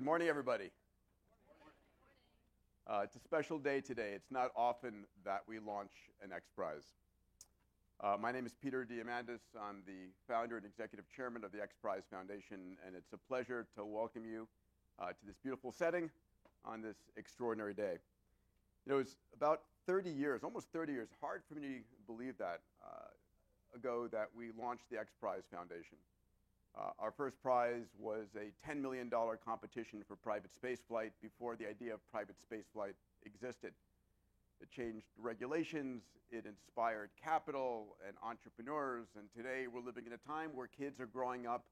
Good morning, everybody. It's a special day today. It's not often that we launch an X Prize. My name is Peter Diamandis. I'm the founder and executive chairman of the X Prize Foundation, and it's a pleasure to welcome you to this beautiful setting on this extraordinary day. You know, it was about 30 years, almost 30 years, hard for me to believe that, ago that we launched the X Prize Foundation. Our first prize was a $10 million competition for private spaceflight before the idea of private spaceflight existed. It changed regulations, it inspired capital and entrepreneurs, and today we're living in a time where kids are growing up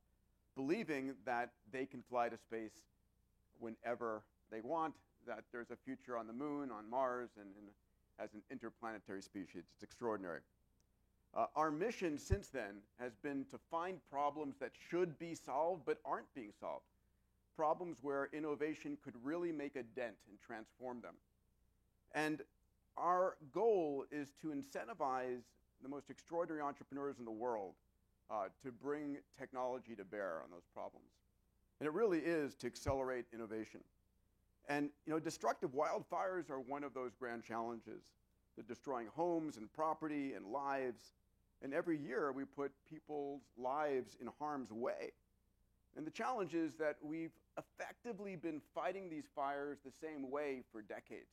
believing that they can fly to space whenever they want, that there's a future on the moon, on Mars, and as an interplanetary species. It's extraordinary. Our mission since then has been to find problems that should be solved but aren't being solved. Problems where innovation could really make a dent and transform them. And our goal is to incentivize the most extraordinary entrepreneurs in the world to bring technology to bear on those problems. And it really is to accelerate innovation. And you know, destructive wildfires are one of those grand challenges. They're destroying homes and property and lives. And every year we put people's lives in harm's way. And the challenge is that we've effectively been fighting these fires the same way for decades.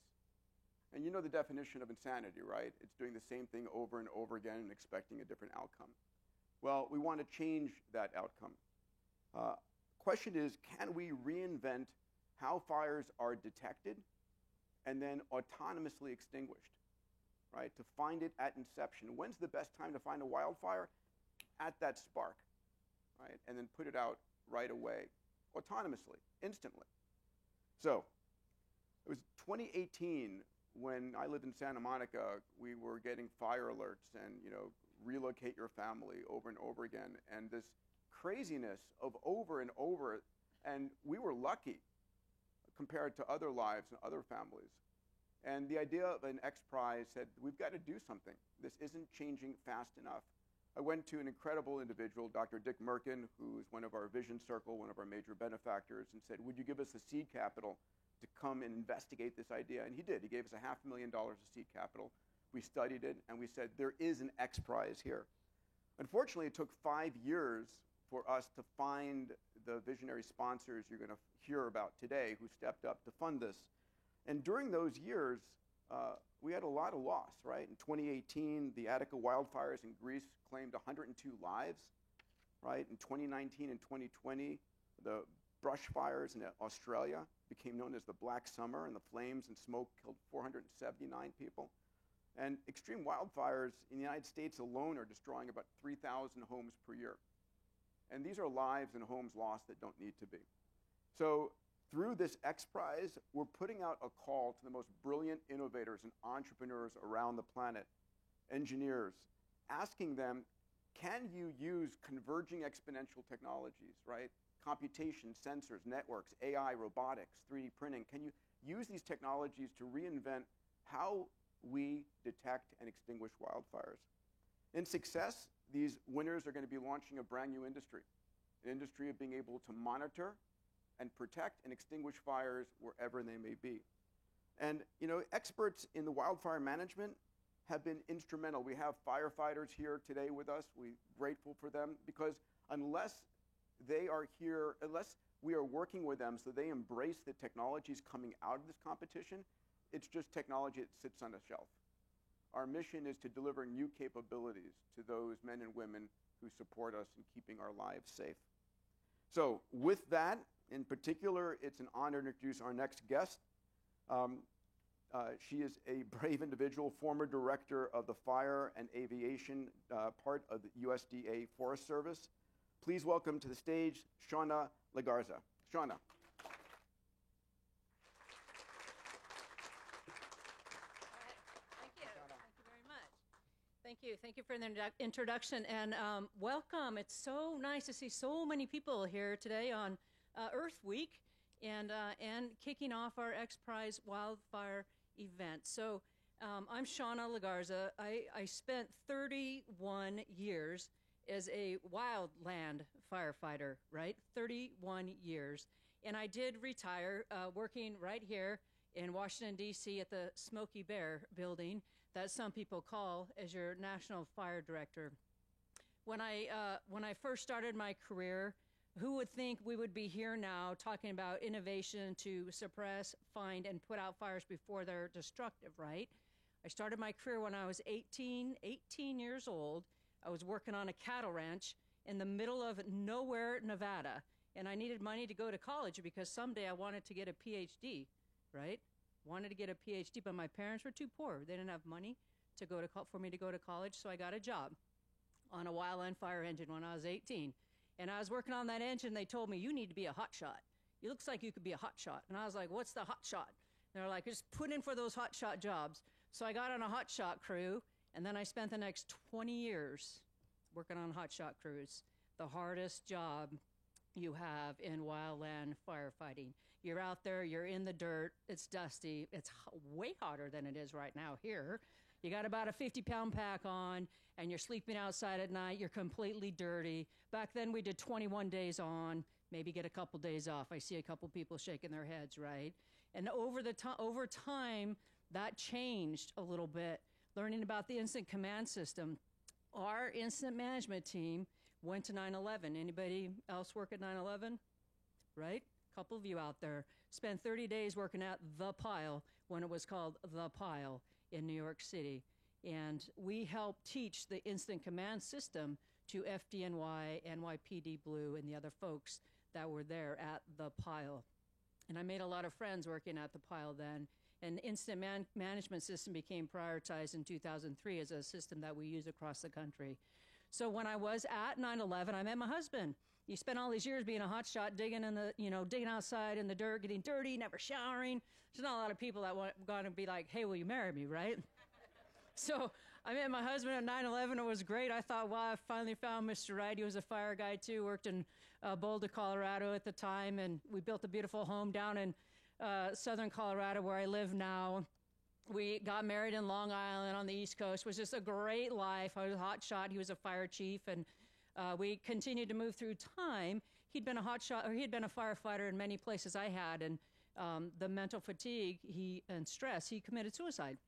And you know the definition of insanity, right? It's doing the same thing over and over again and expecting a different outcome. Well, we want to change that outcome. Question is, can we reinvent how fires are detected and then autonomously extinguished? Right, to find it at inception. When's the best time to find a wildfire? At that spark, right? And then put it out right away, autonomously, instantly. So, it was 2018 when I lived in Santa Monica. We were getting fire alerts and, you know, relocate your family over and over again. And this craziness of over and over. And we were lucky compared to other lives and other families. And the idea of an X Prize said, we've got to do something. This isn't changing fast enough. I went to an incredible individual, Dr. Dick Merkin, who is one of our Vision Circle, one of our major benefactors, and said, would you give us the seed capital to come and investigate this idea? And he did. He gave us $500,000 of seed capital. We studied it, and we said, there is an X Prize here. Unfortunately, it took 5 years for us to find the visionary sponsors you're going to hear about today who stepped up to fund this. And during those years, we had a lot of loss, right? In 2018, the Attica wildfires in Greece claimed 102 lives, right? In 2019 and 2020, the brush fires in Australia became known as the Black Summer, and the flames and smoke killed 479 people. And extreme wildfires in the United States alone are destroying about 3,000 homes per year. And these are lives and homes lost that don't need to be. So, through this X Prize, we're putting out a call to the most brilliant innovators and entrepreneurs around the planet, engineers, asking them, can you use converging exponential technologies, right? Computation, sensors, networks, AI, robotics, 3D printing. Can you use these technologies to reinvent how we detect and extinguish wildfires? In success, these winners are going to be launching a brand new industry, an industry of being able to monitor and protect and extinguish fires wherever they may be. And you know, experts in the wildfire management have been instrumental. We have firefighters here today with us. We're grateful for them because unless they are here, unless we are working with them so they embrace the technologies coming out of this competition, it's just technology that sits on a shelf. Our mission is to deliver new capabilities to those men and women who support us in keeping our lives safe. So with that, in particular, it's an honor to introduce our next guest. She is a brave individual, former director of the fire and aviation part of the USDA Forest Service. Please welcome to the stage, Shauna Legarza. Shauna. Thank you. Thank you very much. Thank you. Thank you for the introduction. And welcome. It's so nice to see so many people here today on Earth Week and kicking off our X Prize wildfire event. So I'm Shauna Legarza. I spent 31 years as a wildland firefighter, right? 31 years. And I did retire working right here in Washington, D.C. at the Smokey Bear building that some people call as your National Fire Director. When I first started my career, who would think we would be here now talking about innovation to suppress, find, and put out fires before they're destructive, right? I started my career when I was 18 years old. I was working on a cattle ranch in the middle of nowhere, Nevada, and I needed money to go to college because someday I wanted to get a PhD, right? Wanted to get a PhD, but my parents were too poor. They didn't have money for me to go to college, so I got a job on a wildland fire engine when I was 18. And I was working on that engine. They told me, you need to be a hot shot. It looks like you could be a hot shot. And I was like, what's the hot shot? And they're like, just put in for those hot shot jobs. So I got on a hot shot crew, and then I spent the next 20 years working on hot shot crews. The hardest job you have in wildland firefighting. You're out there, you're in the dirt, it's dusty, it's way hotter than it is right now here. You got about a 50-pound pack on, and you're sleeping outside at night, you're completely dirty. Back then we did 21 days on, maybe get a couple days off. I see a couple people shaking their heads, right? And over time, that changed a little bit. Learning about the incident command system, our incident management team went to 9/11. Anybody else work at 9/11? Right? A couple of you out there. Spent 30 days working at The Pile when it was called The Pile in New York City. And we helped teach the incident command system to FDNY, NYPD Blue, and the other folks that were there at The Pile. And I made a lot of friends working at The Pile then. And incident management system became prioritized in 2003 as a system that we use across the country. So when I was at 9/11, I met my husband. You spent all these years being a hotshot, digging outside in the dirt, getting dirty, never showering. There's not a lot of people that want to be like, hey, will you marry me, right? So I met my husband at 9/11. It was great. I thought, wow, I finally found Mr. Right. He was a fire guy, too, worked in Boulder, Colorado at the time, and we built a beautiful home down in southern Colorado where I live now. We got married in Long Island on the East Coast. It was just a great life. I was a hot shot. He was a fire chief, and we continued to move through time. He'd been a hot shot, or he had been a firefighter in many places I had, and the mental fatigue and stress, he committed suicide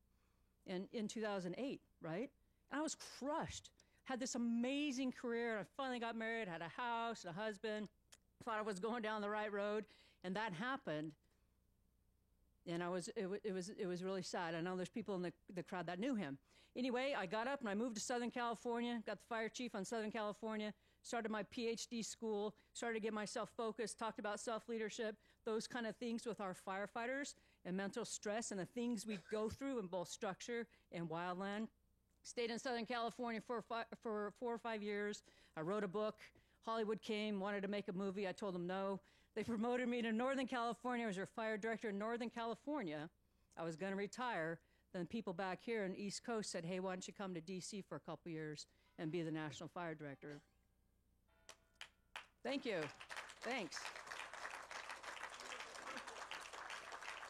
in 2008, right? And I was crushed. Had this amazing career, and I finally got married, had a house, a husband, thought I was going down the right road, and that happened. And it was really sad. I know there's people in the crowd that knew him. Anyway, I got up and I moved to Southern California, got the fire chief on Southern California, started my PhD school, started to get myself focused, talked about self-leadership, those kind of things with our firefighters and mental stress and the things we go through in both structure and wildland. Stayed in Southern California for 4 or 5 years. I wrote a book. Hollywood came, wanted to make a movie. I told them no. They promoted me to Northern California. I was their fire director in Northern California. I was going to retire. Then people back here in the East Coast said, hey, why don't you come to D.C. for a couple years and be the National Fire Director? Thank you. Thanks.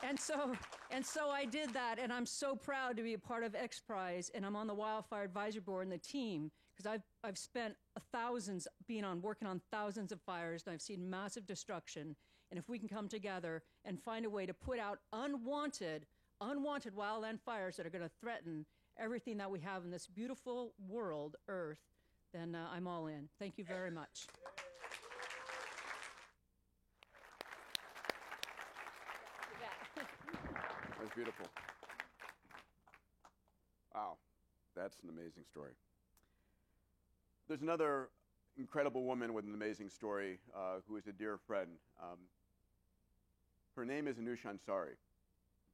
And so I did that, and I'm so proud to be a part of XPRIZE, and I'm on the Wildfire Advisory Board and the team, because I've spent working on thousands of fires, and I've seen massive destruction. And if we can come together and find a way to put out unwanted wildland fires that are going to threaten everything that we have in this beautiful world, Earth, then I'm all in. Thank you very much. That was beautiful. Wow, that's an amazing story. There's another incredible woman with an amazing story who is a dear friend. Her name is Anoush Ansari,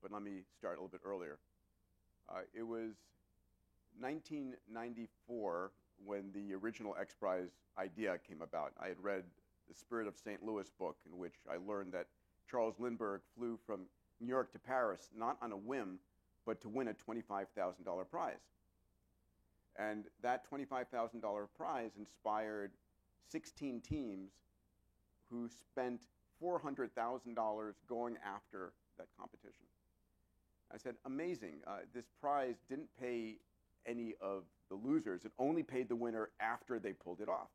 but let me start a little bit earlier. It was 1994 when the original XPRIZE idea came about. I had read the Spirit of St. Louis book, in which I learned that Charles Lindbergh flew from New York to Paris, not on a whim, but to win a $25,000 prize. And that $25,000 prize inspired 16 teams who spent $400,000 going after that competition. I said, amazing. This prize didn't pay any of the losers. It only paid the winner after they pulled it off.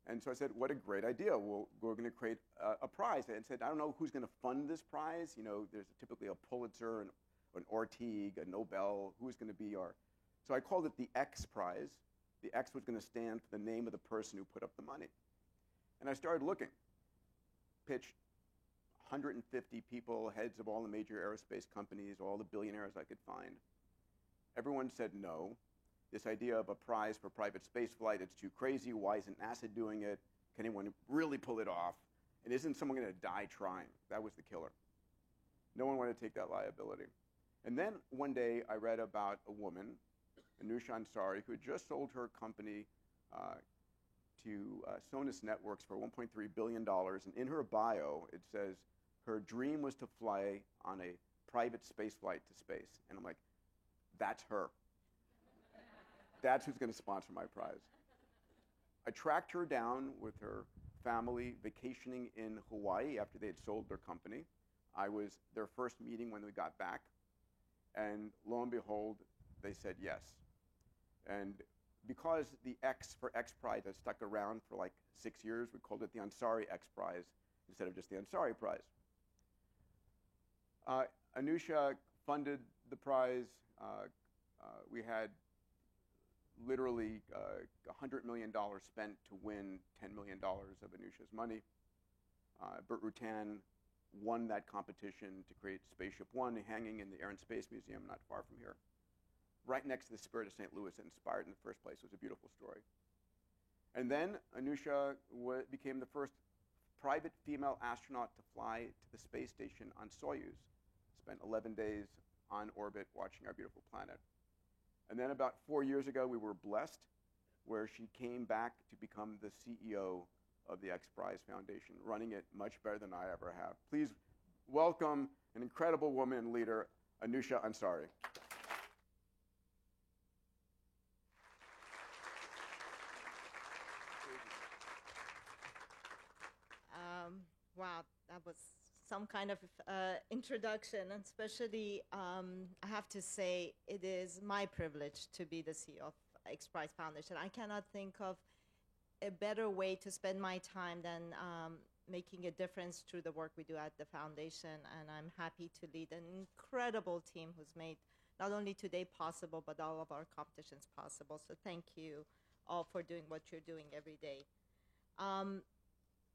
And so I said, what a great idea. We're going to create a prize. And said, I don't know who's going to fund this prize. You know, there's typically a Pulitzer, an Orteig, a Nobel. Who's going to be our... So I called it the X Prize. The X was going to stand for the name of the person who put up the money. And I started looking. Pitched 150 people, heads of all the major aerospace companies, all the billionaires I could find. Everyone said no. This idea of a prize for private space flight, it's too crazy. Why isn't NASA doing it? Can anyone really pull it off? And isn't someone going to die trying? That was the killer. No one wanted to take that liability. And then one day I read about a woman, Anousheh Ansari, who had just sold her company to Sonus Networks for $1.3 billion. And in her bio, it says her dream was to fly on a private space flight to space. And I'm like, that's her. That's who's going to sponsor my prize. I tracked her down with her family vacationing in Hawaii after they had sold their company. I was their first meeting when we got back. And lo and behold, they said yes. And because the X for X Prize has stuck around for like 6 years, we called it the Ansari X Prize instead of just the Ansari Prize. Anousheh funded the prize. We had literally $100 million spent to win $10 million of Anousheh's money. Burt Rutan won that competition to create Spaceship One, hanging in the Air and Space Museum not far from here. Right next to the Spirit of St. Louis, that inspired in the first place. It was a beautiful story. And then Anousheh became the first private female astronaut to fly to the space station on Soyuz. Spent 11 days on orbit watching our beautiful planet. And then about 4 years ago, we were blessed where she came back to become the CEO of the X Prize Foundation, running it much better than I ever have. Please welcome an incredible woman and leader, Anousheh Ansari. Wow, that was some kind of introduction, and especially I have to say it is my privilege to be the CEO of X Prize Foundation. I cannot think of a better way to spend my time than making a difference through the work we do at the foundation, and I'm happy to lead an incredible team who's made not only today possible, but all of our competitions possible. So thank you all for doing what you're doing every day.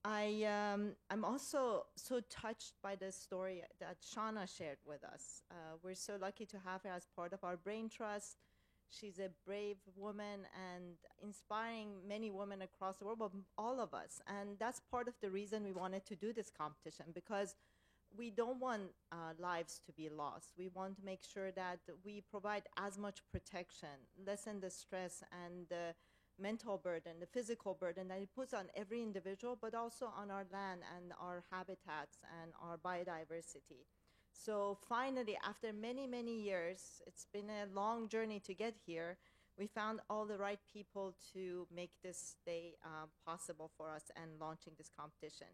I'm also so touched by the story that Shauna shared with us. We're so lucky to have her as part of our Brain Trust. She's a brave woman and inspiring many women across the world, but all of us. And that's part of the reason we wanted to do this competition, because we don't want lives to be lost. We want to make sure that we provide as much protection, lessen the stress and the mental burden, the physical burden that it puts on every individual, but also on our land and our habitats and our biodiversity. So finally, after many, many years, it's been a long journey to get here, we found all the right people to make this day possible for us and launching this competition.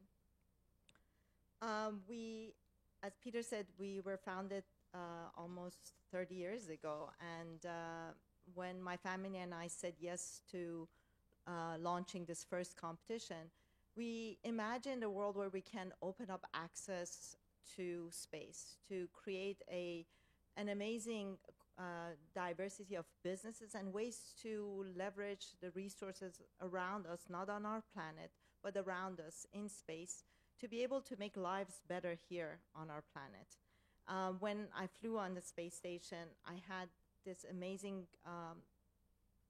As Peter said, we were founded almost 30 years ago, and when my family and I said yes to launching this first competition, we imagined a world where we can open up access to space, to create an amazing diversity of businesses and ways to leverage the resources around us, not on our planet, but around us in space, to be able to make lives better here on our planet. When I flew on the space station, I had this amazing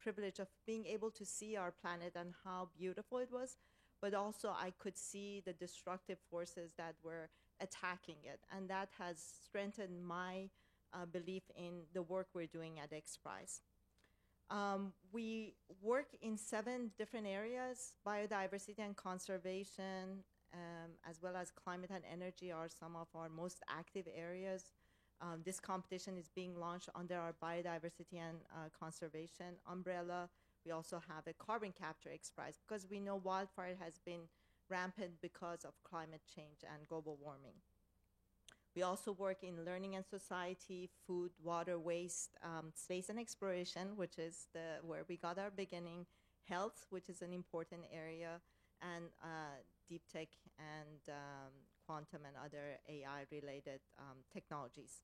privilege of being able to see our planet and how beautiful it was, but also I could see the destructive forces that were attacking it, and that has strengthened my belief in the work we're doing at X Prize. We work in 7 different areas. Biodiversity and conservation, as well as climate and energy are some of our most active areas. This competition is being launched under our biodiversity and conservation umbrella. We also have a carbon capture X Prize because we know wildfire has been rampant because of climate change and global warming. We also work in learning and society, food, water, waste, space and exploration, which is where we got our beginning, health, which is an important area, and deep tech and quantum and other AI-related technologies.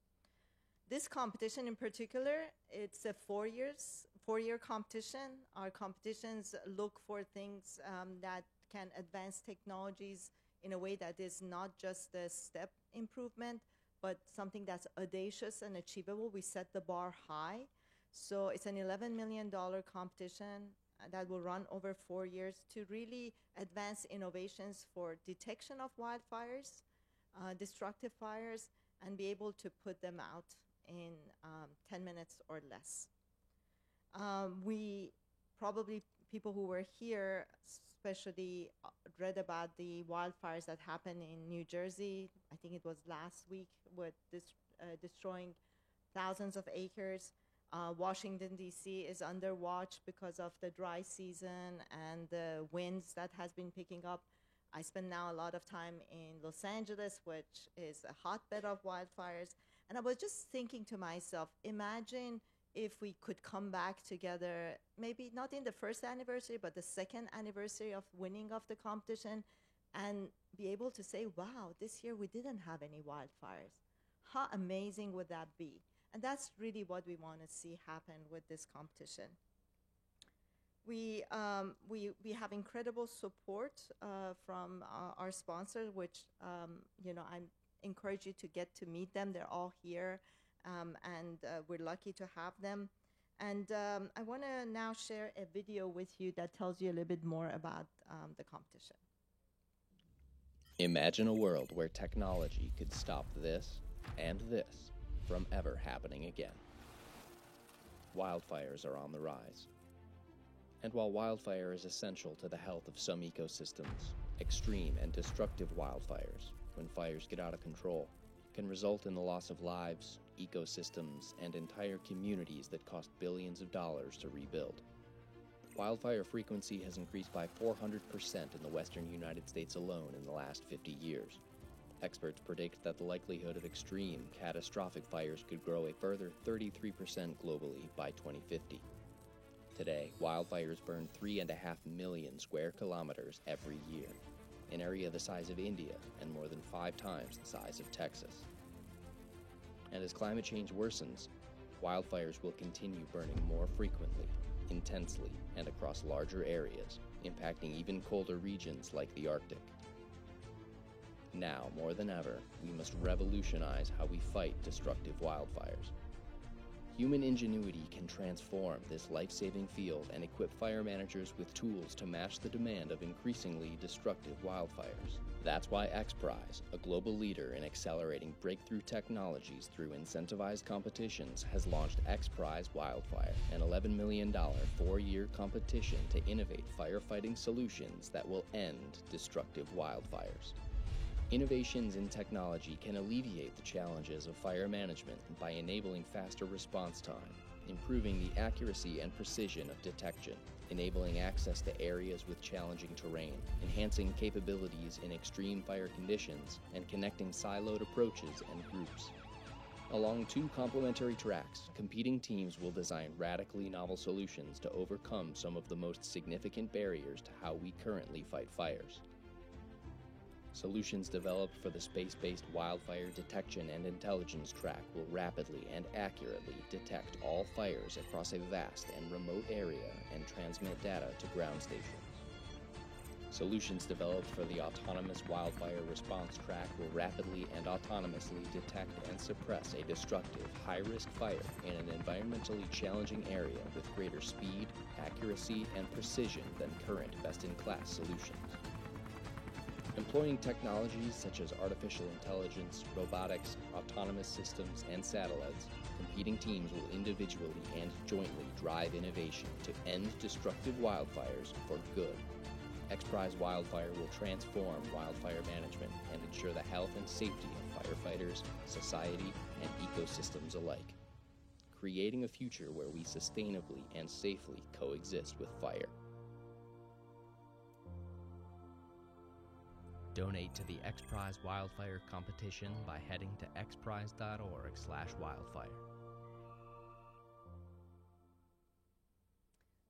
This competition in particular, it's a 4-year competition. Our competitions look for things that can advance technologies in a way that is not just a step improvement, but something that's audacious and achievable. We set the bar high. So it's an $11 million competition that will run over 4 years to really advance innovations for detection of wildfires, destructive fires, and be able to put them out in 10 minutes or less. We probably, people who were here, especially read about the wildfires that happened in New Jersey. I think it was last week, with destroying thousands of acres. Washington, D.C. is under watch because of the dry season and the winds that has been picking up. I spend now a lot of time in Los Angeles, which is a hotbed of wildfires. And I was just thinking to myself, imagine if we could come back together, maybe not in the first anniversary, but the second anniversary of winning of the competition, and be able to say, wow, this year we didn't have any wildfires. How amazing would that be? And that's really what we want to see happen with this competition. We have incredible support from our sponsors, which I encourage you to get to meet them. They're all here, and we're lucky to have them. And I want to now share a video with you that tells you a little bit more about the competition. Imagine a world where technology could stop this and this from ever happening again. Wildfires are on the rise. And while wildfire is essential to the health of some ecosystems, extreme and destructive wildfires, when fires get out of control, can result in the loss of lives, ecosystems, and entire communities that cost billions of dollars to rebuild. Wildfire frequency has increased by 400% in the western United States alone in the last 50 years. Experts predict that the likelihood of extreme, catastrophic fires could grow a further 33% globally by 2050. Today, wildfires burn 3.5 million square kilometers every year, an area the size of India and more than 5 times the size of Texas. And as climate change worsens, wildfires will continue burning more frequently, intensely, and across larger areas, impacting even colder regions like the Arctic. Now, more than ever, we must revolutionize how we fight destructive wildfires. Human ingenuity can transform this life-saving field and equip fire managers with tools to match the demand of increasingly destructive wildfires. That's why XPRIZE, a global leader in accelerating breakthrough technologies through incentivized competitions, has launched XPRIZE Wildfire, an $11 million 4-year competition to innovate firefighting solutions that will end destructive wildfires. Innovations in technology can alleviate the challenges of fire management by enabling faster response time, improving the accuracy and precision of detection, enabling access to areas with challenging terrain, enhancing capabilities in extreme fire conditions, and connecting siloed approaches and groups. Along 2 complementary tracks, competing teams will design radically novel solutions to overcome some of the most significant barriers to how we currently fight fires. Solutions developed for the space-based wildfire detection and intelligence track will rapidly and accurately detect all fires across a vast and remote area and transmit data to ground stations. Solutions developed for the autonomous wildfire response track will rapidly and autonomously detect and suppress a destructive, high-risk fire in an environmentally challenging area with greater speed, accuracy, and precision than current best-in-class solutions. Employing technologies such as artificial intelligence, robotics, autonomous systems, and satellites, competing teams will individually and jointly drive innovation to end destructive wildfires for good. XPRIZE Wildfire will transform wildfire management and ensure the health and safety of firefighters, society, and ecosystems alike, creating a future where we sustainably and safely coexist with fire. Donate to the XPRIZE Wildfire competition by heading to xprize.org/wildfire.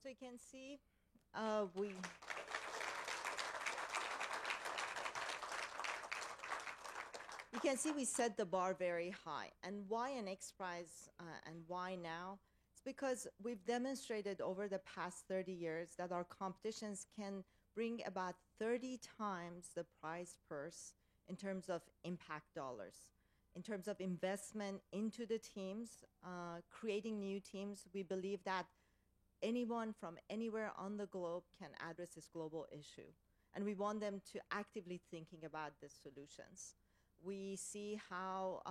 So you can see You can see we set the bar very high. And why an X Prize and why now? It's because we've demonstrated over the past 30 years that our competitions can bring about 30 times the prize purse in terms of impact dollars. In terms of investment into the teams, creating new teams, we believe that anyone from anywhere on the globe can address this global issue. And we want them to actively thinking about the solutions. We see how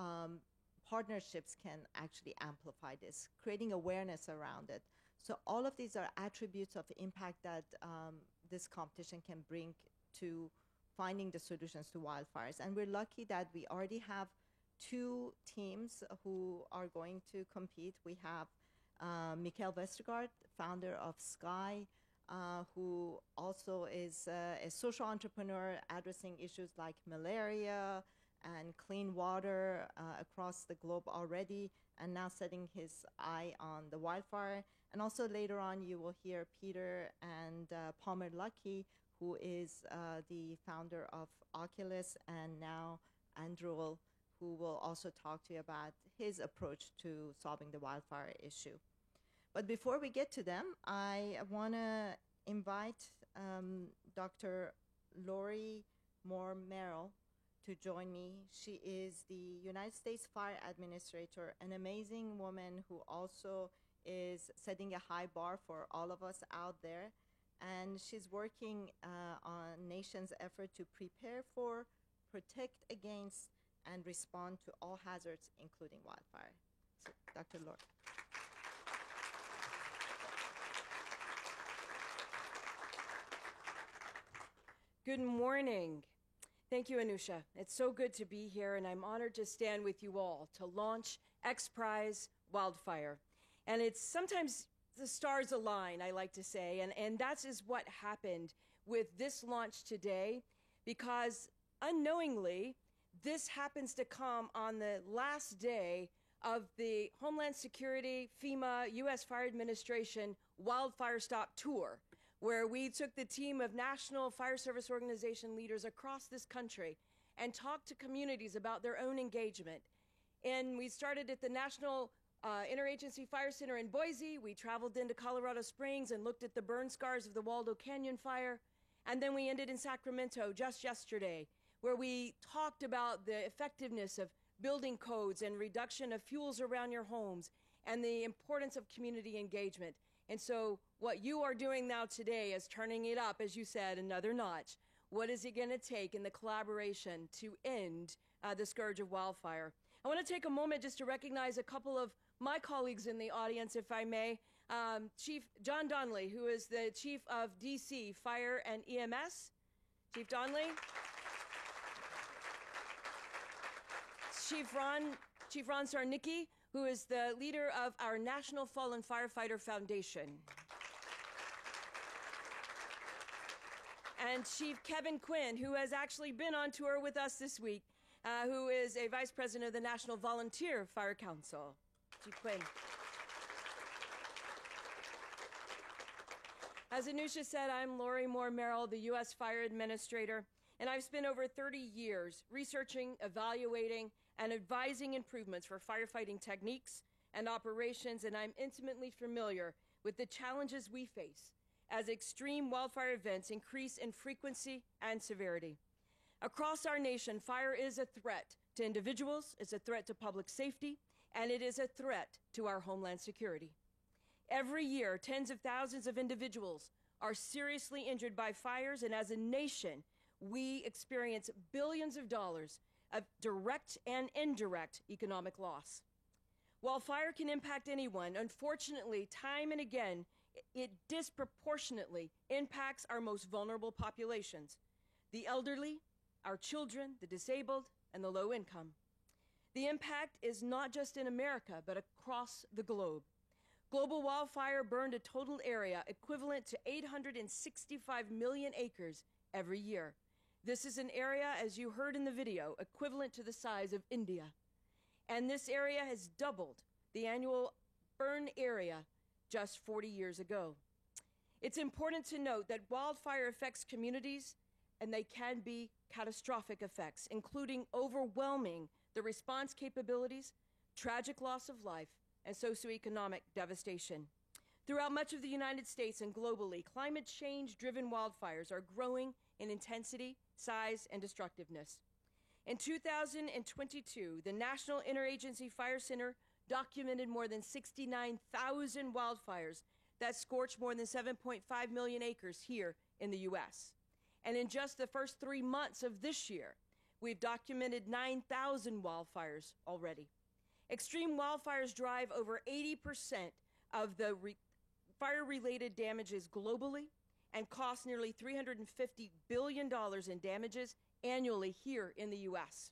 partnerships can actually amplify this, creating awareness around it. So all of these are attributes of impact that this competition can bring to finding the solutions to wildfires. And we're lucky that we already have 2 teams who are going to compete. We have Mikael Vestergaard, founder of Sky, who also is a social entrepreneur addressing issues like malaria and clean water across the globe already, and now setting his eye on the wildfire. And also later on, you will hear Peter and Palmer Luckey, who is the founder of Oculus, and now Andrew, who will also talk to you about his approach to solving the wildfire issue. But before we get to them, I want to invite Dr. Lori Moore Merrill to join me. She is the United States Fire Administrator, an amazing woman who also is setting a high bar for all of us out there. And she's working on nation's effort to prepare for, protect against, and respond to all hazards, including wildfire. So, Dr. Lori. Good morning. Thank you, Anusha. It's so good to be here, and I'm honored to stand with you all to launch X Prize Wildfire. And it's sometimes the stars align, I like to say, and that is what happened with this launch today, because unknowingly, this happens to come on the last day of the Homeland Security, FEMA, U.S. Fire Administration Wildfire Stop Tour, where we took the team of national fire service organization leaders across this country and talked to communities about their own engagement. And we started at the National Interagency Fire Center in Boise. We traveled into Colorado Springs and looked at the burn scars of the Waldo Canyon fire. And then we ended in Sacramento just yesterday, where we talked about the effectiveness of building codes and reduction of fuels around your homes and the importance of community engagement. And so what you are doing now today is turning it up, as you said, another notch. What is it going to take in the collaboration to end the scourge of wildfire? I want to take a moment just to recognize a couple of my colleagues in the audience, if I may. Chief John Donnelly, who is the Chief of DC Fire and EMS. Chief Donnelly. Chief Ron Sarnicki, who is the leader of our National Fallen Firefighter Foundation. And Chief Kevin Quinn, who has actually been on tour with us this week, who is a Vice President of the National Volunteer Fire Council. Chief Quinn. As Anusha said, I'm Lori Moore Merrill, the U.S. Fire Administrator, and I've spent over 30 years researching, evaluating, and advising improvements for firefighting techniques and operations, and I'm intimately familiar with the challenges we face as extreme wildfire events increase in frequency and severity. Across our nation, fire is a threat to individuals, it's a threat to public safety, and it is a threat to our homeland security. Every year, tens of thousands of individuals are seriously injured by fires, and as a nation, we experience billions of dollars of direct and indirect economic loss. While fire can impact anyone, unfortunately, time and again, it disproportionately impacts our most vulnerable populations, the elderly, our children, the disabled, and the low income. The impact is not just in America, but across the globe. Global wildfire burned a total area equivalent to 865 million acres every year. This is an area, as you heard in the video, equivalent to the size of India. And this area has doubled the annual burn area just 40 years ago. It's important to note that wildfire affects communities and they can be catastrophic effects, including overwhelming the response capabilities, tragic loss of life, and socioeconomic devastation. Throughout much of the United States and globally, climate change-driven wildfires are growing in intensity, size, and destructiveness. In 2022, the National Interagency Fire Center documented more than 69,000 wildfires that scorched more than 7.5 million acres here in the U.S. And in just the first 3 months of this year, we've documented 9,000 wildfires already. Extreme wildfires drive over 80% of the fire-related damages globally and cost nearly $350 billion in damages annually here in the U.S.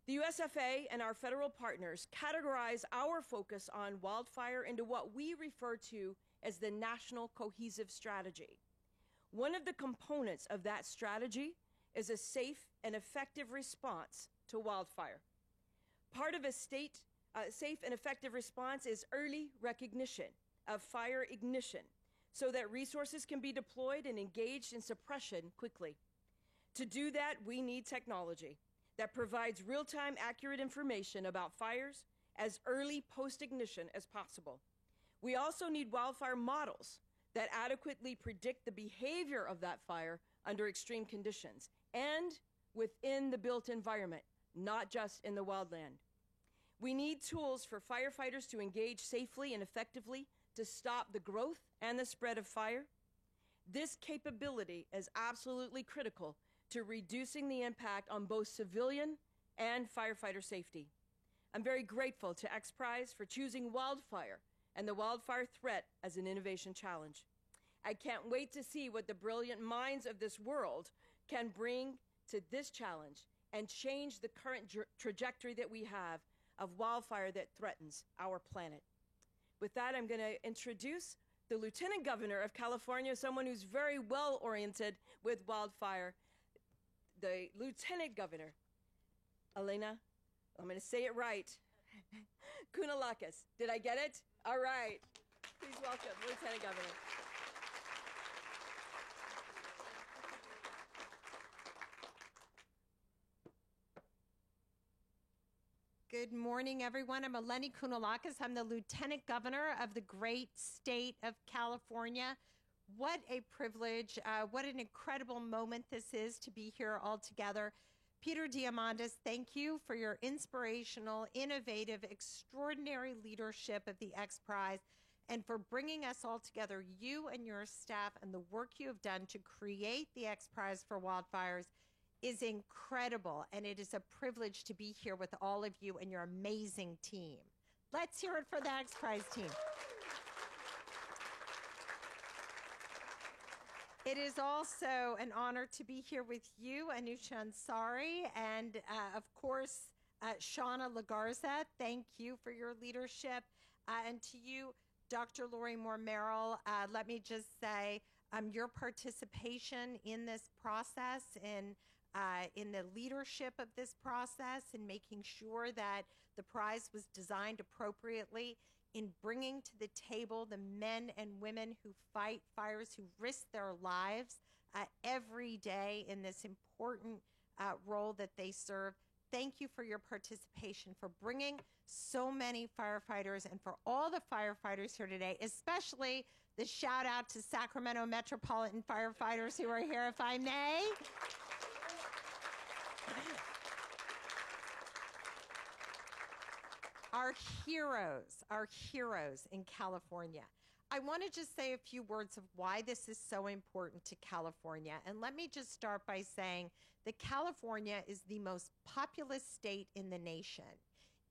The USFA and our federal partners categorize our focus on wildfire into what we refer to as the National Cohesive Strategy. One of the components of that strategy is a safe and effective response to wildfire. Part of a safe and effective response is early recognition of fire ignition so that resources can be deployed and engaged in suppression quickly. To do that, we need technology that provides real-time accurate information about fires as early post-ignition as possible. We also need wildfire models that adequately predict the behavior of that fire under extreme conditions and within the built environment, not just in the wildland. We need tools for firefighters to engage safely and effectively to stop the growth and the spread of fire. This capability is absolutely critical to reducing the impact on both civilian and firefighter safety. I'm very grateful to XPRIZE for choosing wildfire and the wildfire threat as an innovation challenge. I can't wait to see what the brilliant minds of this world can bring to this challenge and change the current trajectory that we have of wildfire that threatens our planet. With that, I'm going to introduce the Lieutenant Governor of California, someone who's very well oriented with wildfire, the Lieutenant Governor, Elena, I'm going to say it right, Kounalakis. Did I get it? All right. Please welcome Lieutenant Governor. Good morning, everyone. I'm Eleni Kounalakis. I'm the Lieutenant Governor of the great state of California. What a privilege. What an incredible moment this is to be here all together. Peter Diamandis, thank you for your inspirational, innovative, extraordinary leadership of the XPRIZE and for bringing us all together, you and your staff, and the work you have done to create the XPRIZE for wildfires is incredible, and it is a privilege to be here with all of you and your amazing team. Let's hear it for the XPRIZE team. It is also an honor to be here with you, Anousheh Ansari, and of course, Shauna Lagarza. Thank you for your leadership. And to you, Dr. Lori Moore Merrill, let me just say your participation in this process and in the leadership of this process and making sure that the prize was designed appropriately in bringing to the table the men and women who fight fires, who risk their lives every day in this important role that they serve. Thank you for your participation, for bringing so many firefighters, and for all the firefighters here today, especially the shout out to Sacramento Metropolitan firefighters who are here, if I may. Our heroes in California. I want to just say a few words of why this is so important to California. And let me just start by saying that California is the most populous state in the nation.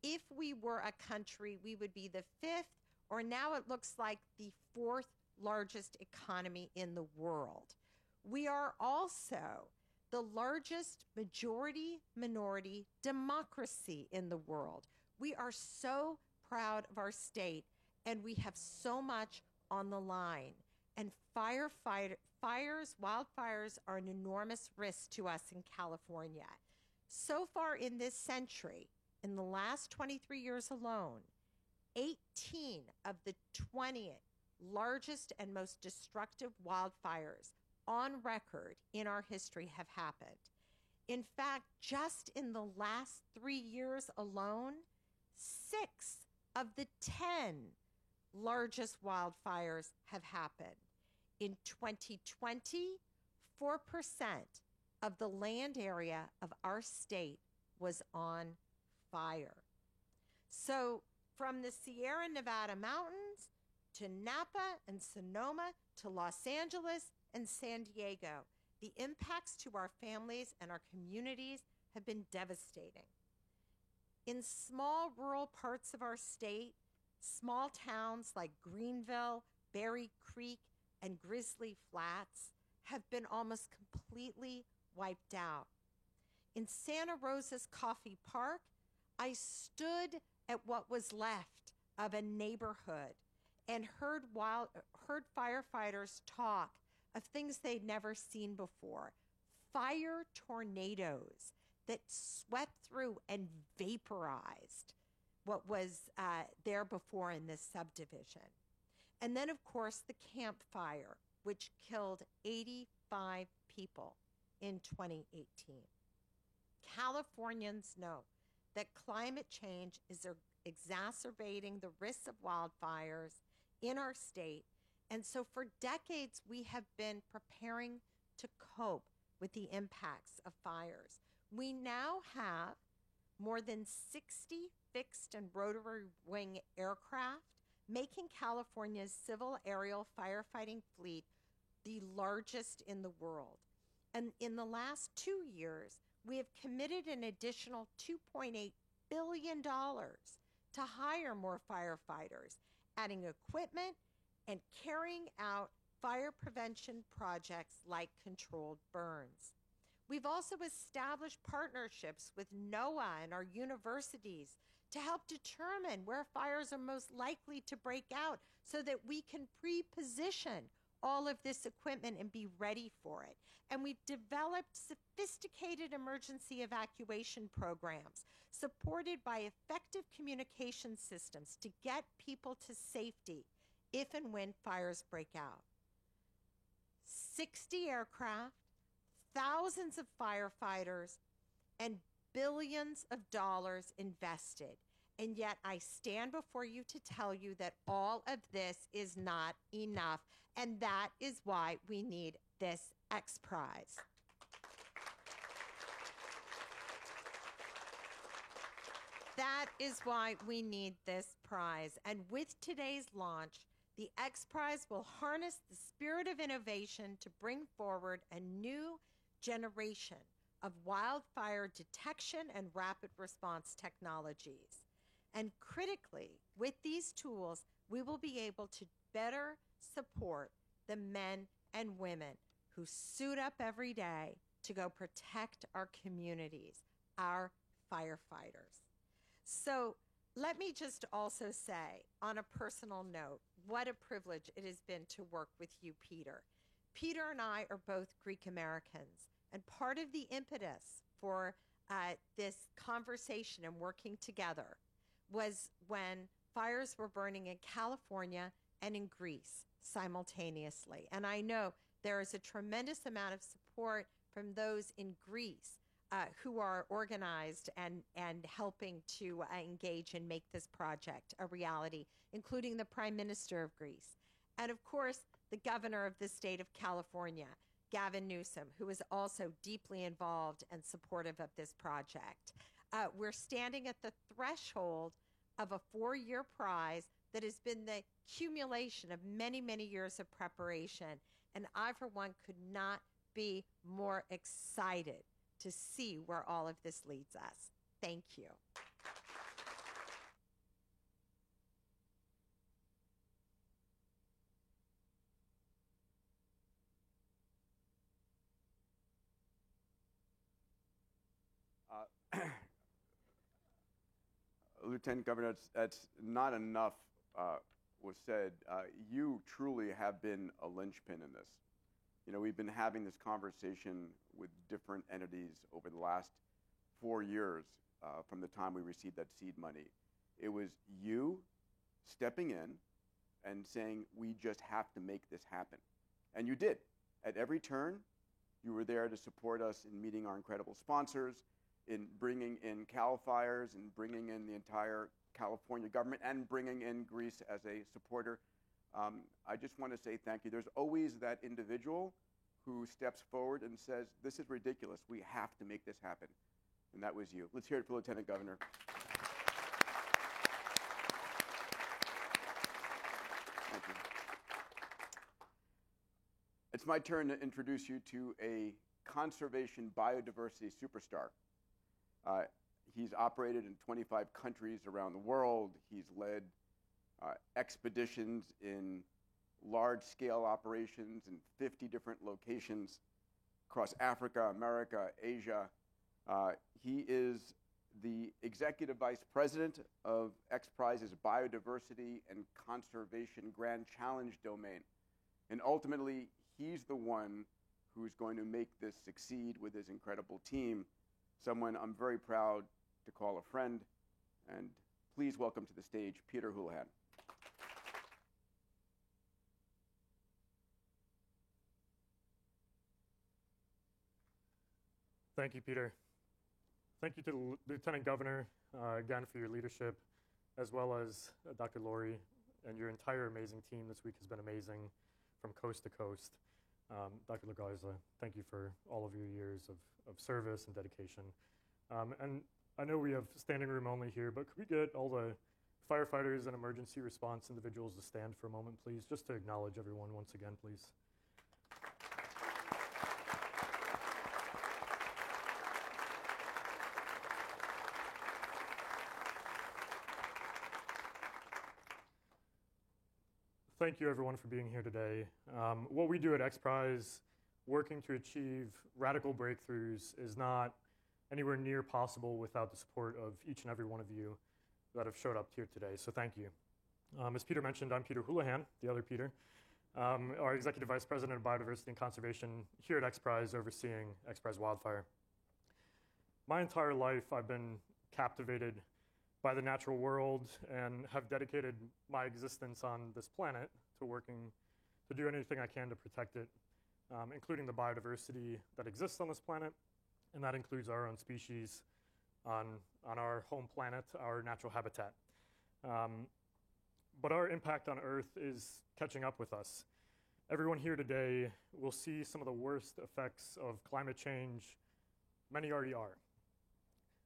If we were a country, we would be the 5th, or now it looks like the 4th largest economy in the world. We are also the largest majority-minority democracy in the world. We are so proud of our state, and we have so much on the line. And wildfires are an enormous risk to us in California. So far in this century, in the last 23 years alone, 18 of the 20 largest and most destructive wildfires on record in our history have happened. In fact, just in the last 3 years alone, 6 of the 10 largest wildfires have happened. In 2020, 4% of the land area of our state was on fire. So from the Sierra Nevada mountains to Napa and Sonoma to Los Angeles and San Diego, the impacts to our families and our communities have been devastating. In small rural parts of our state, small towns like Greenville, Berry Creek, and Grizzly Flats have been almost completely wiped out. In Santa Rosa's Coffee Park, I stood at what was left of a neighborhood and heard firefighters talk of things they'd never seen before. Fire tornadoes that swept through and vaporized what was there before in this subdivision. And then, of course, the Camp Fire, which killed 85 people in 2018. Californians know that climate change is exacerbating the risks of wildfires in our state. And so for decades, we have been preparing to cope with the impacts of fires. We now have more than 60 fixed and rotary wing aircraft, making California's civil aerial firefighting fleet the largest in the world. And in the last 2 years, we have committed an additional $2.8 billion to hire more firefighters, adding equipment and carrying out fire prevention projects like controlled burns. We've also established partnerships with NOAA and our universities to help determine where fires are most likely to break out so that we can pre-position all of this equipment and be ready for it. And we've developed sophisticated emergency evacuation programs supported by effective communication systems to get people to safety if and when fires break out. 60 aircraft, thousands of firefighters, and billions of dollars invested. And yet I stand before you to tell you that all of this is not enough. And that is why we need this X Prize. That is why we need this prize. And with today's launch, the X Prize will harness the spirit of innovation to bring forward a new generation of wildfire detection and rapid response technologies. And critically, with these tools, we will be able to better support the men and women who suit up every day to go protect our communities, our firefighters. So let me just also say, on a personal note, what a privilege it has been to work with you, Peter. Peter and I are both Greek Americans, and part of the impetus for this conversation and working together was when fires were burning in California and in Greece simultaneously. And I know there is a tremendous amount of support from those in Greece who are organized and helping to engage and make this project a reality, including the Prime Minister of Greece. And of course, the governor of the state of California, Gavin Newsom, who is also deeply involved and supportive of this project. We're standing at the threshold of a 4-year prize that has been the accumulation of many, many years of preparation. And I, for one, could not be more excited to see where all of this leads us. Thank you. Lieutenant Governor, that's not enough was said. You truly have been a linchpin in this. You know, we've been having this conversation with different entities over the last 4 years from the time we received that seed money. It was you stepping in and saying, we just have to make this happen. And you did. At every turn, you were there to support us in meeting our incredible sponsors, in bringing in CAL FIRES, and bringing in the entire California government, and bringing in Greece as a supporter. I just want to say thank you. There's always that individual who steps forward and says, this is ridiculous. We have to make this happen. And that was you. Let's hear it for Lieutenant Governor. Thank you. It's my turn to introduce you to a conservation biodiversity superstar. He's operated in 25 countries around the world. He's led expeditions in large-scale operations in 50 different locations across Africa, America, Asia. He is the Executive Vice President of XPRIZE's Biodiversity and Conservation Grand Challenge domain. And ultimately, he's the one who's going to make this succeed with his incredible team, someone I'm very proud to call a friend. And please welcome to the stage Peter Houlihan. Thank you, Peter. Thank you to the Lieutenant Governor, again, for your leadership, as well as Dr. Lori and your entire amazing team this week has been amazing from coast to coast. Dr. Lagarza, thank you for all of your years of service and dedication. And I know we have standing room only here, but could we get all the firefighters and emergency response individuals to stand for a moment, please, just to acknowledge everyone once again, please. Thank you, everyone, for being here today. What we do at XPRIZE, working to achieve radical breakthroughs, is not anywhere near possible without the support of each and every one of you that have showed up here today, so thank you. As Peter mentioned, I'm Peter Houlihan, the other Peter, our Executive Vice President of Biodiversity and Conservation here at XPRIZE, overseeing XPRIZE Wildfire. My entire life, I've been captivated by the natural world and have dedicated my existence on this planet to working to do anything I can to protect it, including the biodiversity that exists on this planet, and that includes our own species on our home planet, our natural habitat. But our impact on Earth is catching up with us. Everyone here today will see some of the worst effects of climate change. Many already are.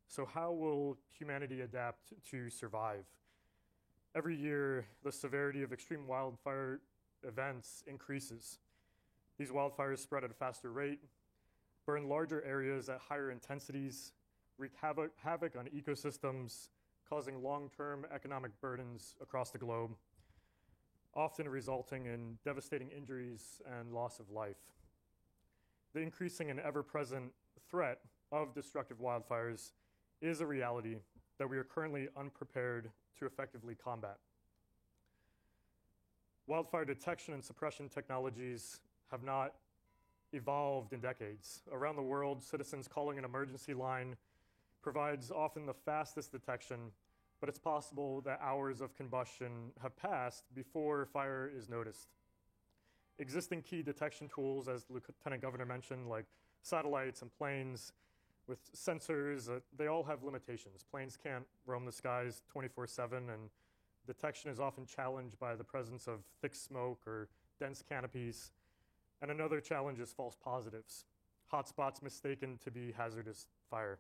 So how will humanity adapt to survive? Every year, the severity of extreme wildfire events increases. These wildfires spread at a faster rate, burn larger areas at higher intensities, wreak havoc on ecosystems, causing long-term economic burdens across the globe, often resulting in devastating injuries and loss of life. The increasing and ever-present threat of destructive wildfires is a reality that we are currently unprepared to effectively combat. Wildfire detection and suppression technologies have not evolved in decades. Around the world, citizens calling an emergency line provides often the fastest detection, but it's possible that hours of combustion have passed before fire is noticed. Existing key detection tools, as the Lieutenant Governor mentioned, like satellites and planes, with sensors, they all have limitations. Planes can't roam the skies 24/7, and detection is often challenged by the presence of thick smoke or dense canopies. And another challenge is false positives, hotspots mistaken to be hazardous fire.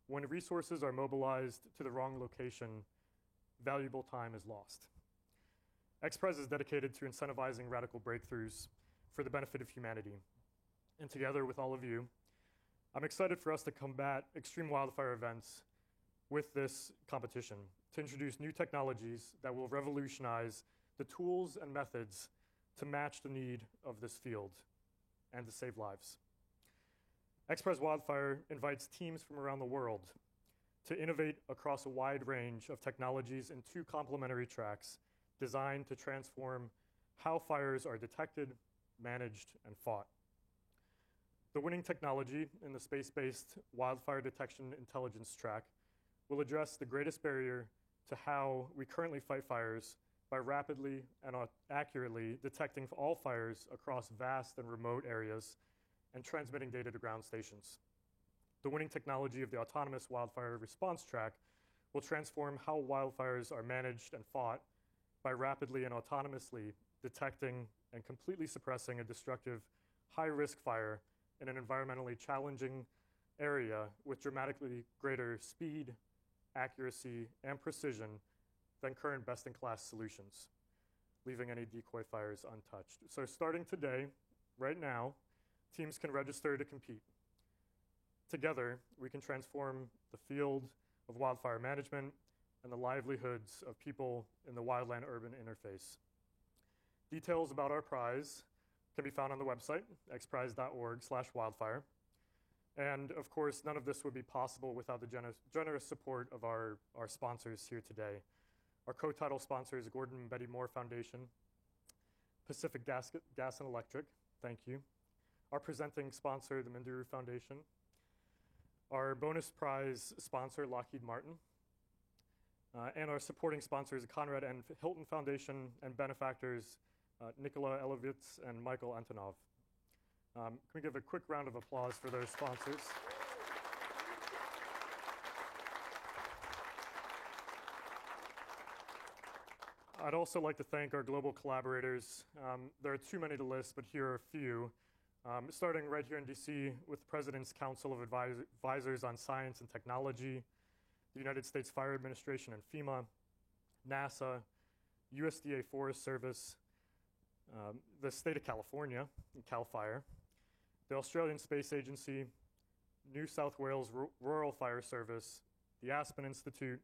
When resources are mobilized to the wrong location, valuable time is lost. XPRIZE is dedicated to incentivizing radical breakthroughs for the benefit of humanity. And together with all of you, I'm excited for us to combat extreme wildfire events with this competition, to introduce new technologies that will revolutionize the tools and methods to match the need of this field and to save lives. XPRIZE Wildfire invites teams from around the world to innovate across a wide range of technologies in 2 complementary tracks designed to transform how fires are detected, managed, and fought. The winning technology in the space-based wildfire detection intelligence track will address the greatest barrier to how we currently fight fires by rapidly and accurately detecting all fires across vast and remote areas and transmitting data to ground stations. The winning technology of the Autonomous Wildfire Response Track will transform how wildfires are managed and fought by rapidly and autonomously detecting and completely suppressing a destructive, high-risk fire in an environmentally challenging area with dramatically greater speed, accuracy, and precision than current best-in-class solutions, leaving any decoy fires untouched. So starting today, right now, teams can register to compete. Together, we can transform the field of wildfire management and the livelihoods of people in the wildland-urban interface. Details about our prize can be found on the website, xprize.org/wildfire. And of course, none of this would be possible without the generous support of our sponsors here today. Our co-title sponsors, Gordon and Betty Moore Foundation, Pacific Gas and Electric, thank you. Our presenting sponsor, the Minderoo Foundation. Our bonus prize sponsor, Lockheed Martin. And our supporting sponsors, Conrad and Hilton Foundation, and benefactors, Nikola Elovitz and Michael Antonov. Can we give a quick round of applause for those sponsors? I'd also like to thank our global collaborators. There are too many to list, but here are a few. Starting right here in DC with the President's Council of Advisors on Science and Technology, the United States Fire Administration and FEMA, NASA, USDA Forest Service, the state of California, CAL FIRE, the Australian Space Agency, New South Wales Rural Fire Service, the Aspen Institute,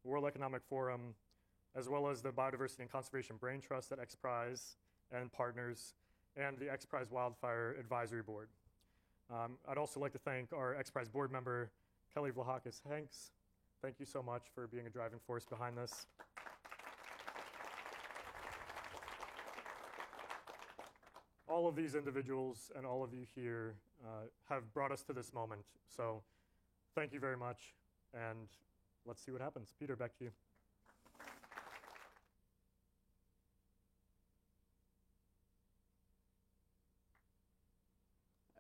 World Economic Forum, as well as the Biodiversity and Conservation Brain Trust at XPRIZE and partners, and the XPRIZE Wildfire Advisory Board. I'd also like to thank our XPRIZE board member, Kelly Vlahakis-Hanks. Thank you so much for being a driving force behind this. All of these individuals and all of you here have brought us to this moment. So thank you very much, and let's see what happens. Peter, back to you.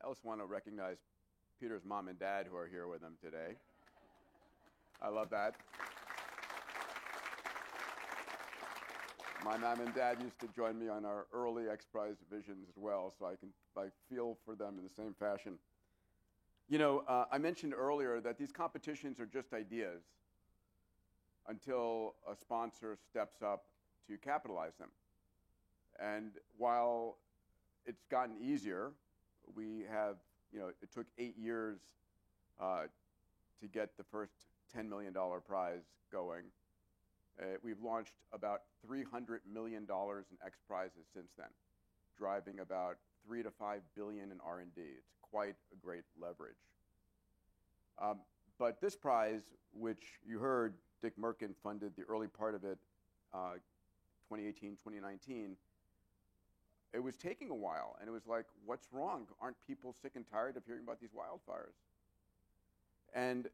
I also want to recognize Peter's mom and dad who are here with him today. I love that. My mom and dad used to join me on our early XPRIZE divisions as well, so I feel for them in the same fashion. You know, I mentioned earlier that these competitions are just ideas until a sponsor steps up to capitalize them. And while it's gotten easier, we have, you know, it took 8 years to get the first $10 million prize going. We've launched about $300 million in X prizes since then, driving about $3 to $5 billion in R&D. It's quite a great leverage. But this prize, which you heard Dick Merkin funded the early part of it, 2018, 2019, it was taking a while, and it was like, what's wrong? Aren't people sick and tired of hearing about these wildfires? And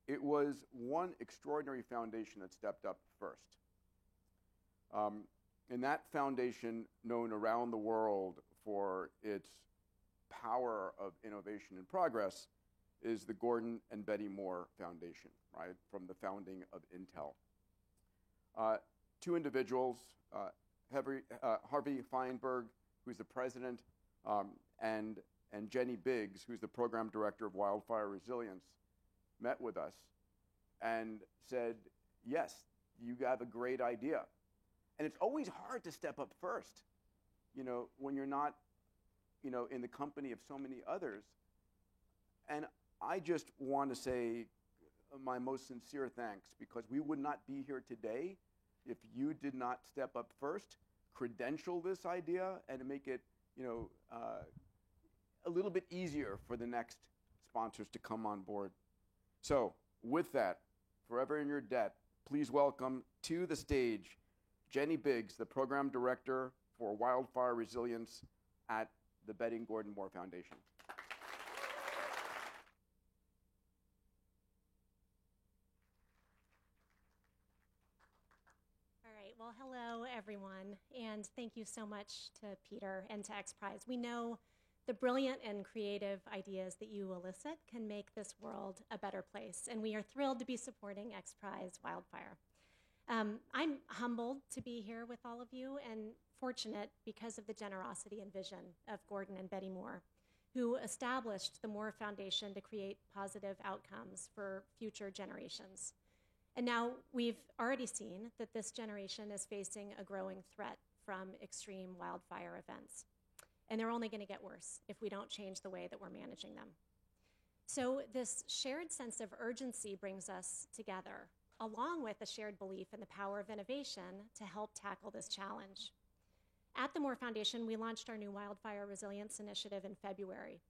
it was one extraordinary foundation that stepped up first. And that foundation, known around the world for its power of innovation and progress, is the Gordon and Betty Moore Foundation, right, from the founding of Intel. Two individuals, Harvey Feinberg, who's the president, and Jenny Biggs, who's the program director of Wildfire Resilience, met with us and said, yes, you have a great idea. And it's always hard to step up first, you know, when you're not, you know, in the company of so many others. And I just want to say my most sincere thanks, because we would not be here today if you did not step up first, credential this idea, and make it, you know, a little bit easier for the next sponsors to come on board. So with that, forever in your debt, please welcome to the stage Jenny Biggs, the program director for Wildfire Resilience at the Betty and Gordon Moore Foundation. All right, Well, hello, everyone, and thank you so much to Peter and to XPRIZE. We know the brilliant and creative ideas that you elicit can make this world a better place, and we are thrilled to be supporting XPRIZE Wildfire. I'm humbled to be here with all of you and fortunate because of the generosity and vision of Gordon and Betty Moore, who established the Moore Foundation to create positive outcomes for future generations. And now we've already seen that this generation is facing a growing threat from extreme wildfire events. And they're only going to get worse if we don't change the way that we're managing them. So this shared sense of urgency brings us together, along with a shared belief in the power of innovation to help tackle this challenge. At the Moore Foundation, we launched our new Wildfire Resilience Initiative in February,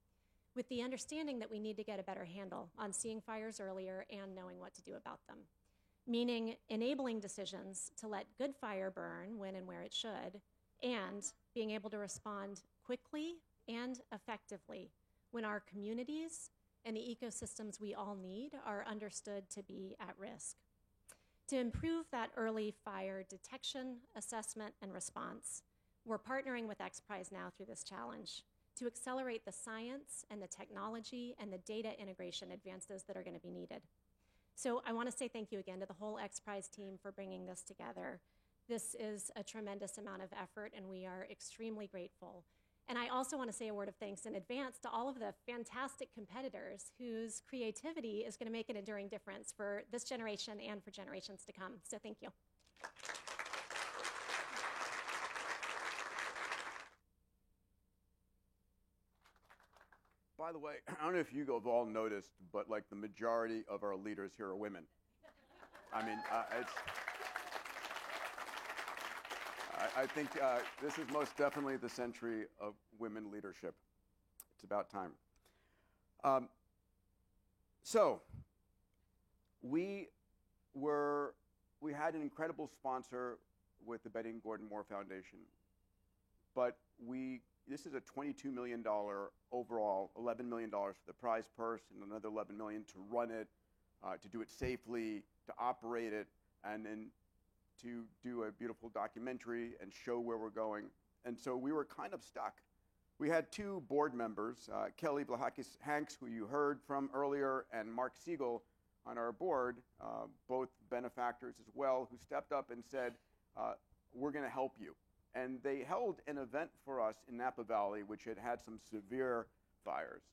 with the understanding that we need to get a better handle on seeing fires earlier and knowing what to do about them, meaning enabling decisions to let good fire burn when and where it should, and being able to respond quickly and effectively when our communities and the ecosystems we all need are understood to be at risk. To improve that early fire detection, assessment, and response, we're partnering with XPRIZE now through this challenge to accelerate the science and the technology and the data integration advances that are going to be needed. So I want to say thank you again to the whole XPRIZE team for bringing this together. This is a tremendous amount of effort, and we are extremely grateful. And I also want to say a word of thanks in advance to all of the fantastic competitors whose creativity is going to make an enduring difference for this generation and for generations to come. So thank you. By the way, I don't know if you have all noticed, but like the majority of our leaders here are women. I mean, I think this is most definitely the century of women leadership. It's about time. So we had an incredible sponsor with the Betty and Gordon Moore Foundation, but this is a $22 million overall, $11 million for the prize purse, and another $11 million to run it, to do it safely, to operate it, and then to do a beautiful documentary and show where we're going. And so we were kind of stuck. We had two board members, Kelly Blahakis-Hanks, who you heard from earlier, and Mark Siegel on our board, both benefactors as well, who stepped up and said, we're going to help you. And they held an event for us in Napa Valley, which had had some severe fires.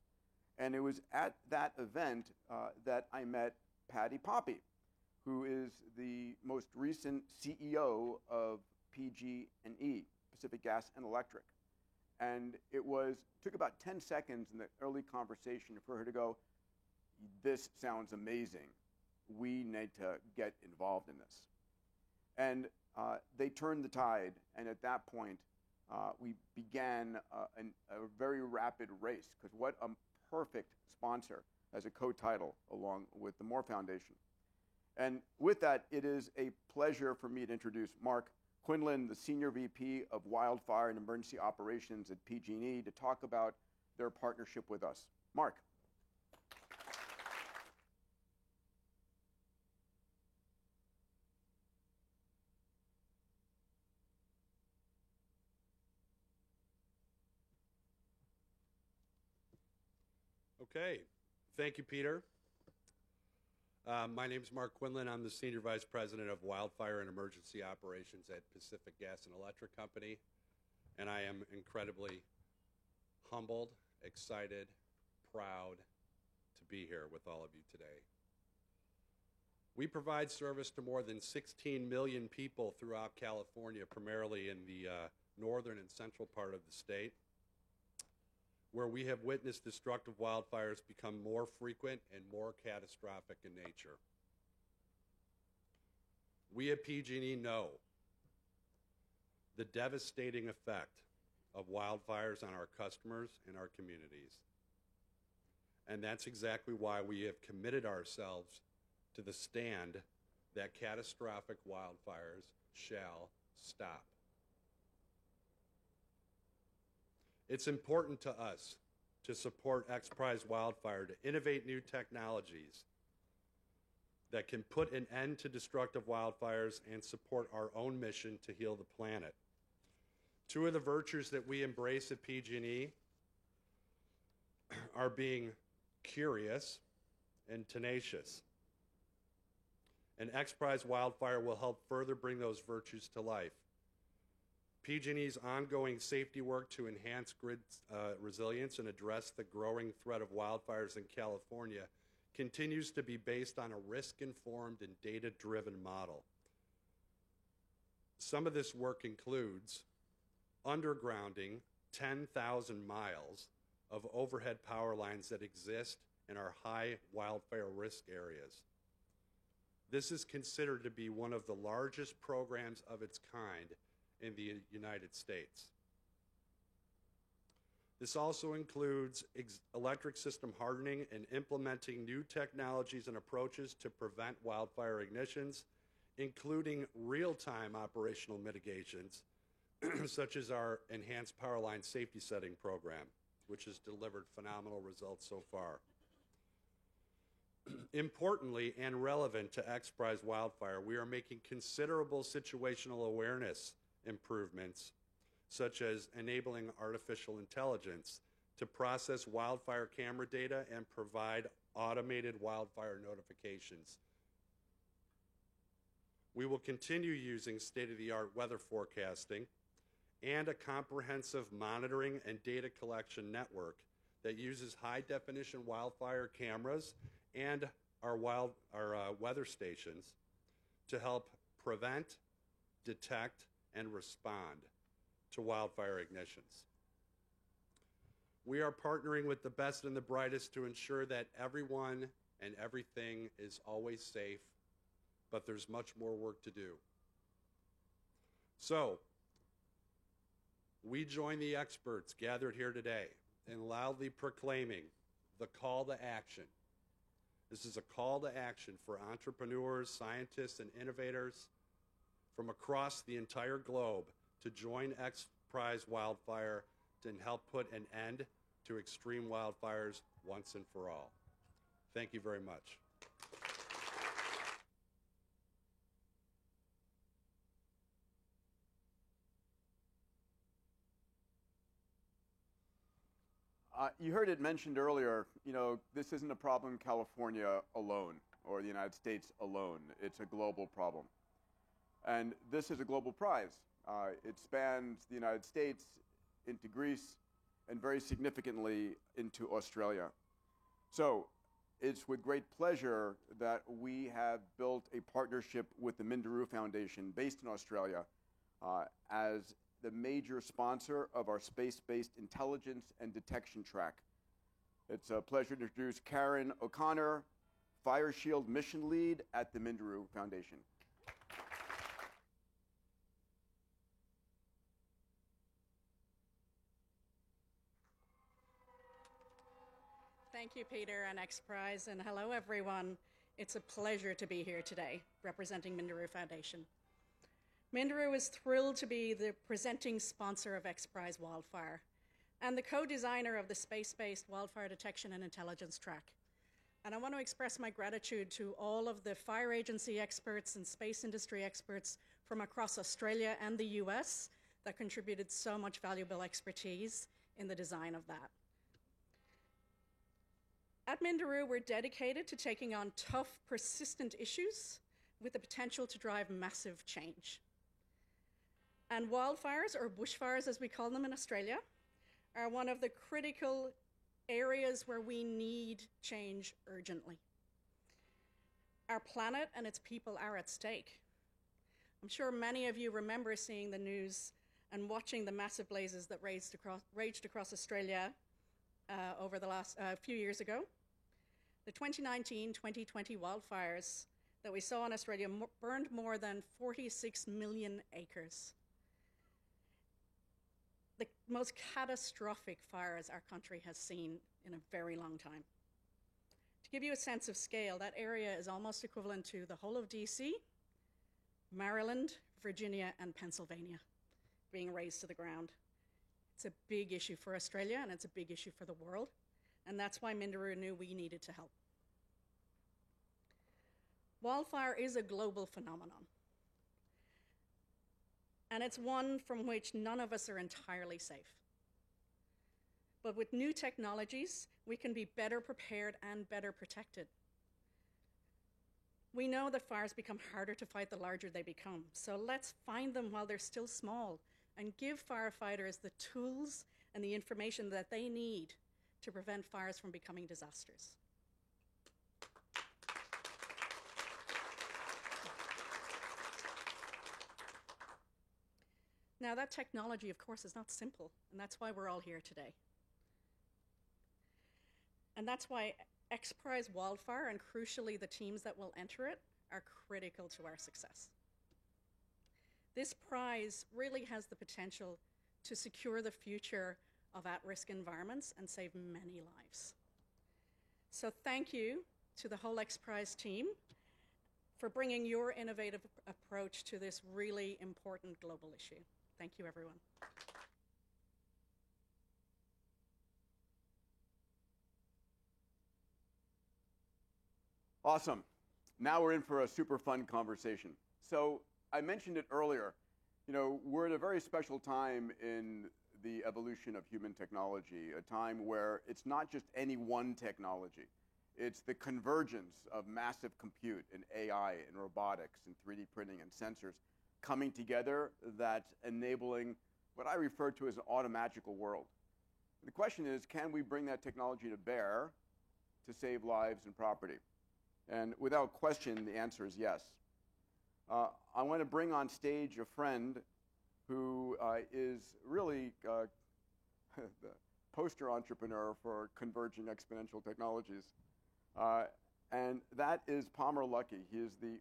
And it was at that event that I met Patty Poppe, who is the most recent CEO of PG&E, Pacific Gas and Electric. And it took about 10 seconds in the early conversation for her to go, this sounds amazing. We need to get involved in this. And they turned the tide, and at that point, we began a very rapid race, because what a perfect sponsor as a co-title along with the Moore Foundation. And with that, it is a pleasure for me to introduce Mark Quinlan, the Senior VP of Wildfire and Emergency Operations at PG&E, to talk about their partnership with us. Mark. Okay, thank you, Peter. My name is Mark Quinlan. I'm the Senior Vice President of Wildfire and Emergency Operations at Pacific Gas and Electric Company, and I am incredibly humbled, excited, proud to be here with all of you today. We provide service to more than 16 million people throughout California, primarily in the northern and central part of the state, where we have witnessed destructive wildfires become more frequent and more catastrophic in nature. We at PG&E know the devastating effect of wildfires on our customers and our communities. And that's exactly why we have committed ourselves to the stand that catastrophic wildfires shall stop. It's important to us to support XPRIZE Wildfire to innovate new technologies that can put an end to destructive wildfires and support our own mission to heal the planet. Two of the virtues that we embrace at PG&E are being curious and tenacious. An XPRIZE wildfire will help further bring those virtues to life. PG&E's ongoing safety work to enhance grid resilience and address the growing threat of wildfires in California continues to be based on a risk-informed and data-driven model. Some of this work includes undergrounding 10,000 miles of overhead power lines that exist in our high wildfire risk areas. This is considered to be one of the largest programs of its kind in the United States. This also includes electric system hardening and implementing new technologies and approaches to prevent wildfire ignitions, including real-time operational mitigations, such as our Enhanced Power Line Safety Setting program, which has delivered phenomenal results so far. Importantly and relevant to XPRIZE wildfire, we are making considerable situational awareness improvements, such as enabling artificial intelligence to process wildfire camera data and provide automated wildfire notifications. We will continue using state-of-the-art weather forecasting and a comprehensive monitoring and data collection network that uses high-definition wildfire cameras and our weather stations to help prevent, detect, and respond to wildfire ignitions. We are partnering with the best and the brightest to ensure that everyone and everything is always safe, but there's much more work to do. So, we join the experts gathered here today in loudly proclaiming the call to action. This is a call to action for entrepreneurs, scientists, and innovators from across the entire globe to join XPRIZE Wildfire to help put an end to extreme wildfires once and for all. Thank you very much. You heard it mentioned earlier, this isn't a problem in California alone or the United States alone. It's a global problem. And this is a global prize. It spans the United States into Greece and very significantly into Australia. So it's with great pleasure that we have built a partnership with the Minderoo Foundation based in Australia as the major sponsor of our space-based intelligence and detection track. It's a pleasure to introduce Karen O'Connor, Fire Shield Mission Lead at the Minderoo Foundation. Thank you, Peter and XPRIZE, and hello, everyone. It's a pleasure to be here today representing Minderoo Foundation. Minderoo is thrilled to be the presenting sponsor of XPRIZE Wildfire and the co-designer of the space-based wildfire detection and intelligence track. And I want to express my gratitude to all of the fire agency experts and space industry experts from across Australia and the US that contributed so much valuable expertise in the design of that. At Minderoo, we're dedicated to taking on tough, persistent issues with the potential to drive massive change. And wildfires, or bushfires as we call them in Australia, are one of the critical areas where we need change urgently. Our planet and its people are at stake. I'm sure many of you remember seeing the news and watching the massive blazes that raged across Australia over the last few years ago. The 2019-2020 wildfires that we saw in Australia burned more than 46 million acres. The most catastrophic fires our country has seen in a very long time. To give you a sense of scale, that area is almost equivalent to the whole of DC, Maryland, Virginia, and Pennsylvania being razed to the ground. It's a big issue for Australia, and it's a big issue for the world, and that's why Minderoo knew we needed to help. Wildfire is a global phenomenon. And it's one from which none of us are entirely safe. But with new technologies, we can be better prepared and better protected. We know that fires become harder to fight the larger they become. So let's find them while they're still small and give firefighters the tools and the information that they need to prevent fires from becoming disasters. Now, that technology, of course, is not simple, and that's why we're all here today. And that's why XPRIZE Wildfire, and crucially the teams that will enter it, are critical to our success. This prize really has the potential to secure the future of at-risk environments and save many lives. So thank you to the whole XPRIZE team for bringing your innovative approach to this really important global issue. Thank you, everyone. Awesome. Now we're in for a super fun conversation. So I mentioned it earlier. You know, we're at a very special time in the evolution of human technology, a time where it's not just any one technology. It's the convergence of massive compute and AI and robotics and 3D printing and sensors coming together that's enabling what I refer to as an automagical world. The question is, can we bring that technology to bear to save lives and property? And without question, the answer is yes. I want to bring on stage a friend who is really the poster entrepreneur for converging exponential technologies. And that is Palmer Luckey. He is the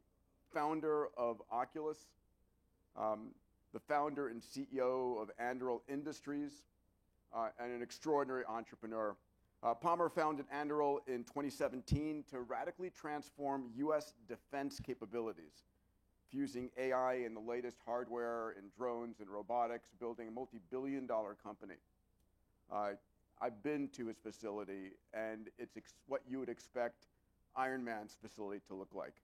founder of Oculus, the founder and CEO of Anduril Industries, and an extraordinary entrepreneur. Palmer founded Anduril in 2017 to radically transform U.S. defense capabilities, fusing AI and the latest hardware in drones and robotics, building a multi-billion-dollar company. I've been to his facility, and it's what you would expect Iron Man's facility to look like.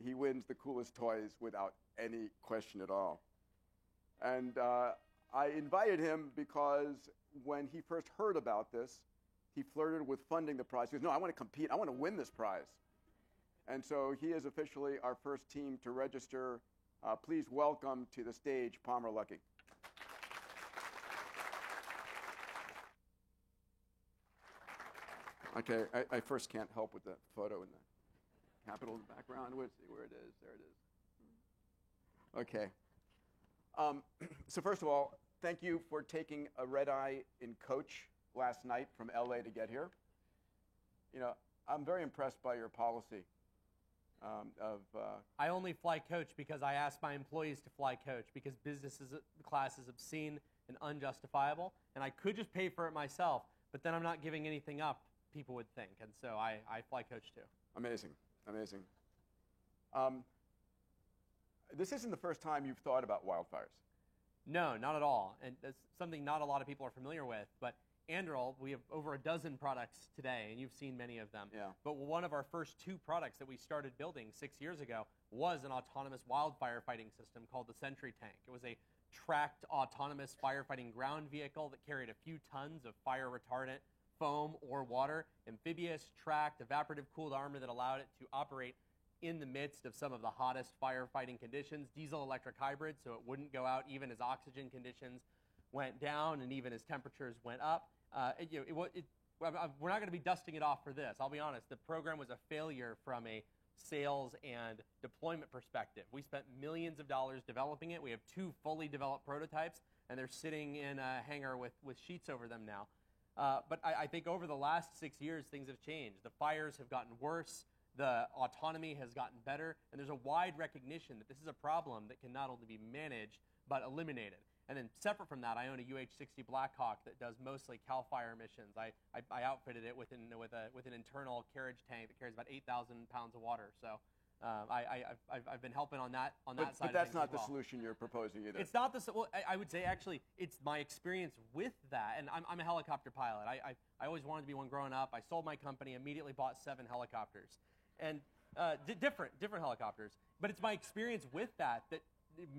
He wins the coolest toys without any question at all. And I invited him because when he first heard about this, he flirted with funding the prize. He goes, no, I want to compete. I want to win this prize. And so he is officially our first team to register. Please welcome to the stage Palmer Luckey. Okay, I first can't help with the photo in the Capitol in the background. Let's see where it is. There it is. Okay. So first of all, thank you for taking a red eye in coach last night from LA to get here. You know, I'm very impressed by your policy I only fly coach because I ask my employees to fly coach because business class is obscene and unjustifiable, and I could just pay for it myself, but then I'm not giving anything up, people would think, and so I fly coach too. Amazing, amazing. This isn't the first time you've thought about wildfires. No, not at all, and that's something not a lot of people are familiar with, but Anduril, we have over a dozen products today, and you've seen many of them. Yeah. But one of our first two products that we started building 6 years ago was an autonomous wildfire fighting system called the Sentry Tank. It was a tracked autonomous firefighting ground vehicle that carried a few tons of fire retardant, foam, or water, amphibious, tracked, evaporative cooled armor that allowed it to operate in the midst of some of the hottest firefighting conditions, diesel-electric hybrid, so it wouldn't go out even as oxygen conditions went down and even as temperatures went up. We're not going to be dusting it off for this. I'll be honest, the program was a failure from a sales and deployment perspective. We spent millions of dollars developing it. We have 2 fully developed prototypes, and they're sitting in a hangar with sheets over them now. But I think over the last 6 years, things have changed. The fires have gotten worse. The autonomy has gotten better. And there's a wide recognition that this is a problem that can not only be managed, but eliminated. And then separate from that, I own a UH-60 Blackhawk that does mostly CAL FIRE missions. I outfitted it with an internal carriage tank that carries about 8,000 pounds of water. So I've been helping on that side of things. But that's not the solution you're proposing either. It's not the well. I would say actually it's my experience with that, and I'm a helicopter pilot. I always wanted to be one growing up. I sold my company, immediately bought 7 helicopters, and different helicopters. But it's my experience with that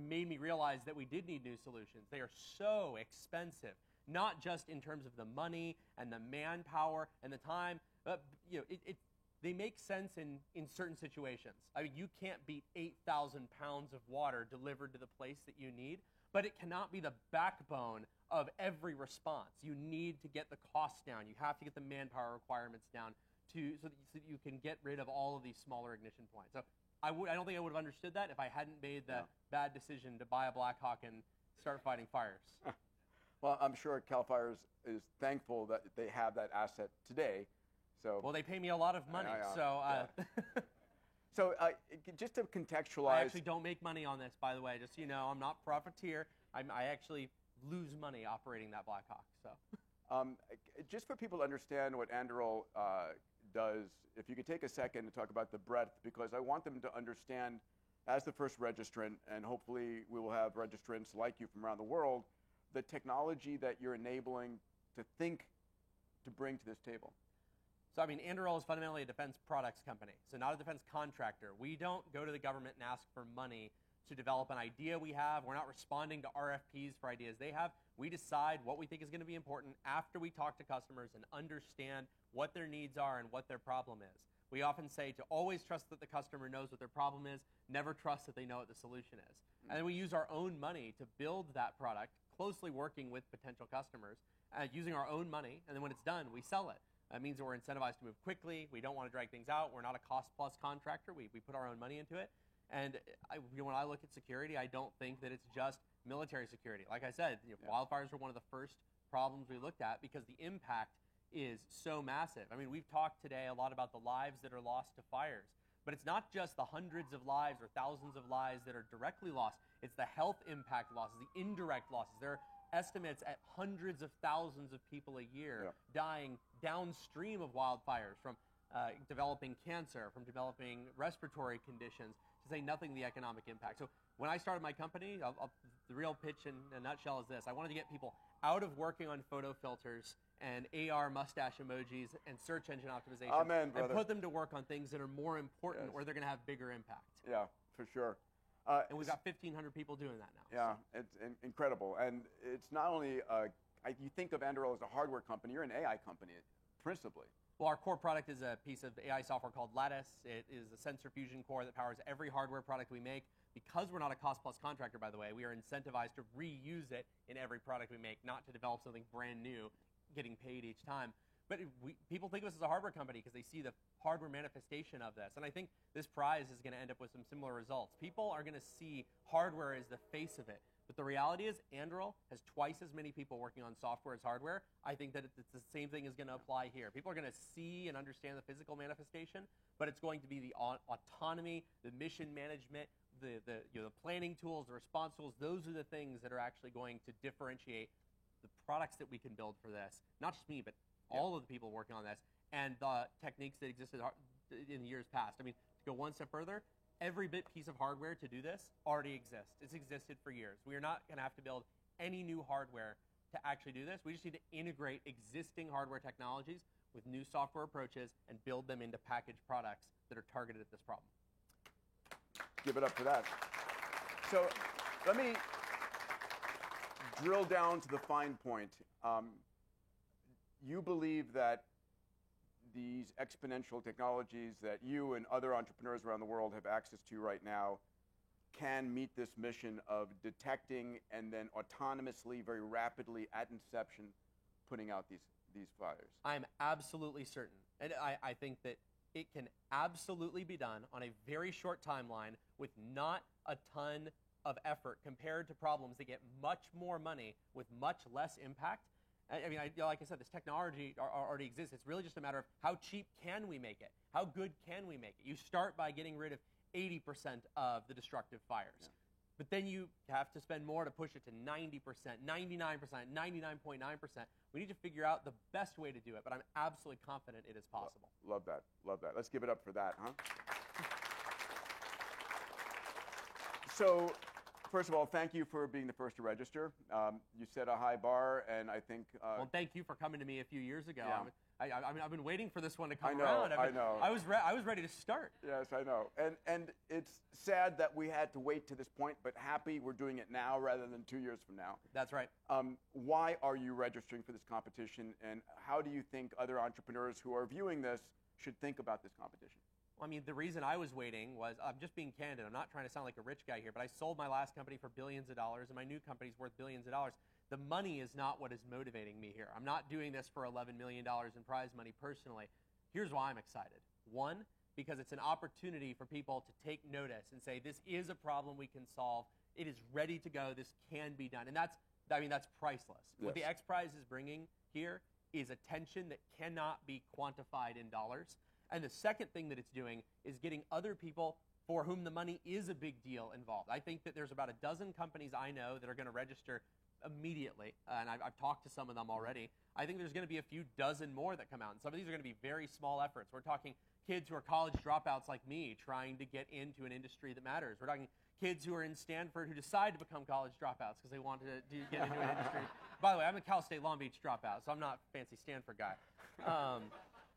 made me realize that we did need new solutions. They are so expensive, not just in terms of the money and the manpower and the time, but they make sense in certain situations. I mean, you can't beat 8,000 pounds of water delivered to the place that you need, but it cannot be the backbone of every response. You need to get the costs down. You have to get the manpower requirements down so that you can get rid of all of these smaller ignition points. So I don't think I would have understood that if I hadn't made the bad decision to buy a Black Hawk and start fighting fires. Well, I'm sure CAL FIRE is thankful that they have that asset today. So well, they pay me a lot of money, so. So just to contextualize, I actually don't make money on this, by the way. Just so you know, I'm not profiteer. I actually lose money operating that Black Hawk. So. Just for people to understand what Anduril does, if you could take a second to talk about the breadth, because I want them to understand, as the first registrant, and hopefully we will have registrants like you from around the world, the technology that you're enabling to bring to this table. So, I mean, Anduril is fundamentally a defense products company, so not a defense contractor. We don't go to the government and ask for money to develop an idea we have. We're not responding to RFPs for ideas they have. We decide what we think is going to be important after we talk to customers and understand what their needs are and what their problem is. We often say to always trust that the customer knows what their problem is, never trust that they know what the solution is. And then we use our own money to build that product, closely working with potential customers, using our own money, and then when it's done, we sell it. That means that we're incentivized to move quickly. We don't want to drag things out. We're not a cost-plus contractor. We put our own money into it. And when I look at security, I don't think that it's just military security. Like I said, wildfires were one of the first problems we looked at because the impact is so massive. I mean, we've talked today a lot about the lives that are lost to fires, but it's not just the hundreds of lives or thousands of lives that are directly lost. It's the health impact losses, the indirect losses. There are estimates at hundreds of thousands of people a year dying downstream of wildfires from developing cancer, from developing respiratory conditions, to say nothing the economic impact. So when I started my company, the real pitch in a nutshell is this. I wanted to get people out of working on photo filters and AR mustache emojis and search engine optimization. Amen, brother. And put them to work on things that are more important or they're going to have bigger impact. Yeah, for sure. And we've got 1,500 people doing that now. Yeah, so. It's incredible. And it's not only, you think of Anduril as a hardware company, you're an AI company, principally. Well, our core product is a piece of AI software called Lattice. It is a sensor fusion core that powers every hardware product we make. Because we're not a cost-plus contractor, by the way, we are incentivized to reuse it in every product we make, not to develop something brand new, getting paid each time. But people think of us as a hardware company because they see the hardware manifestation of this. And I think this prize is going to end up with some similar results. People are going to see hardware as the face of it. But the reality is Anduril has twice as many people working on software as hardware. I think that it's the same thing is going to apply here. People are going to see and understand the physical manifestation, but it's going to be the autonomy, the mission management, the planning tools, the response tools. Those are the things that are actually going to differentiate the products that we can build for this. Not just me, but all of the people working on this and the techniques that existed in years past. I mean, to go one step further, every piece of hardware to do this already exists. It's existed for years. We are not going to have to build any new hardware to actually do this. We just need to integrate existing hardware technologies with new software approaches and build them into packaged products that are targeted at this problem. Give it up for that. So let me drill down to the fine point. You believe that these exponential technologies that you and other entrepreneurs around the world have access to right now can meet this mission of detecting and then autonomously, very rapidly, at inception, putting out these fires? I'm absolutely certain. And I think that it can absolutely be done on a very short timeline with not a ton of effort compared to problems that get much more money with much less impact. I mean, like I said, this technology already exists. It's really just a matter of how cheap can we make it? How good can we make it? You start by getting rid of 80% of the destructive fires. Yeah. But then you have to spend more to push it to 90%, 99%, 99.9%. We need to figure out the best way to do it, but I'm absolutely confident it is possible. Love that. Love that. Let's give it up for that, huh? So, first of all, thank you for being the first to register. You set a high bar, and I think... well, thank you for coming to me a few years ago. Yeah. I mean, I've been waiting for this one to come I know, around. I know. I was ready to start. Yes, I know. And it's sad that we had to wait to this point, but happy we're doing it now rather than 2 years from now. That's right. Why are you registering for this competition, and how do you think other entrepreneurs who are viewing this should think about this competition? Well, I mean, the reason I was waiting was, I'm just being candid. I'm not trying to sound like a rich guy here, but I sold my last company for billions of dollars, and my new company's worth billions of dollars. The money is not what is motivating me here. I'm not doing this for $11 million in prize money personally. Here's why I'm excited. One, because it's an opportunity for people to take notice and say, this is a problem we can solve. It is ready to go. This can be done. And that's priceless. Yes. What the X Prize is bringing here is attention that cannot be quantified in dollars. And the second thing that it's doing is getting other people for whom the money is a big deal involved. I think that there's about a dozen companies I know that are going to register immediately, and I've talked to some of them already. I think there's going to be a few dozen more that come out, and some of these are going to be very small efforts. We're talking kids who are college dropouts like me trying to get into an industry that matters. We're talking kids who are in Stanford who decide to become college dropouts because they want to get into an industry. By the way, I'm a Cal State Long Beach dropout, so I'm not a fancy Stanford guy.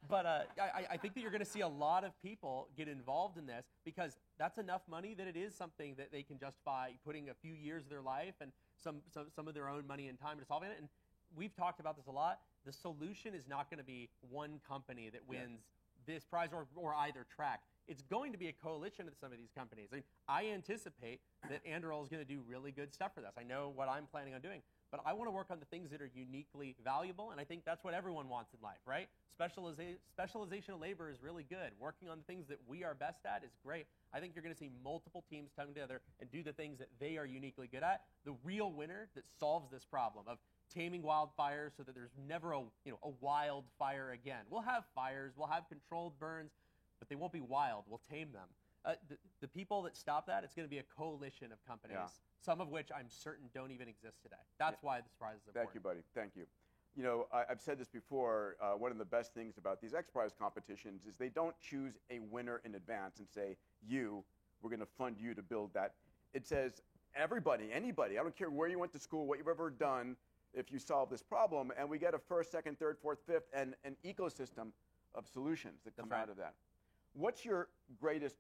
But I think that you're going to see a lot of people get involved in this because that's enough money that it is something that they can justify putting a few years of their life and some of their own money and time into solving it. And we've talked about this a lot. The solution is not going to be one company that wins this prize or either track. It's going to be a coalition of some of these companies. I mean, I anticipate that Anduril is going to do really good stuff for this. I know what I'm planning on doing. But I want to work on the things that are uniquely valuable, and I think that's what everyone wants in life, right? Specialization of labor is really good. Working on the things that we are best at is great. I think you're going to see multiple teams come together and do the things that they are uniquely good at. The real winner that solves this problem of taming wildfires so that there's never a wildfire again. We'll have fires, we'll have controlled burns, but they won't be wild. We'll tame them. The people that stop that, it's going to be a coalition of companies, some of which I'm certain don't even exist today. That's why this prize is important. Thank you, buddy. Thank you. You know, I've said this before, one of the best things about these X Prize competitions is they don't choose a winner in advance and say, we're going to fund you to build that. It says, everybody, anybody, I don't care where you went to school, what you've ever done, if you solve this problem, and we get a first, second, third, fourth, fifth, and an ecosystem of solutions that come out of that. What's your greatest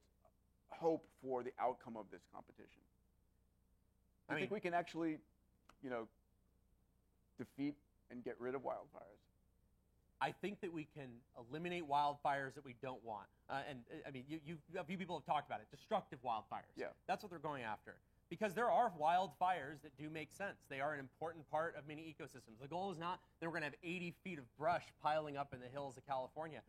hope for the outcome of this competition? Do you think we can actually, defeat and get rid of wildfires? I think that we can eliminate wildfires that we don't want. And I mean, a few people have talked about it, destructive wildfires. Yeah. That's what they're going after. Because there are wildfires that do make sense. They are an important part of many ecosystems. The goal is not that we're going to have 80 feet of brush piling up in the hills of California.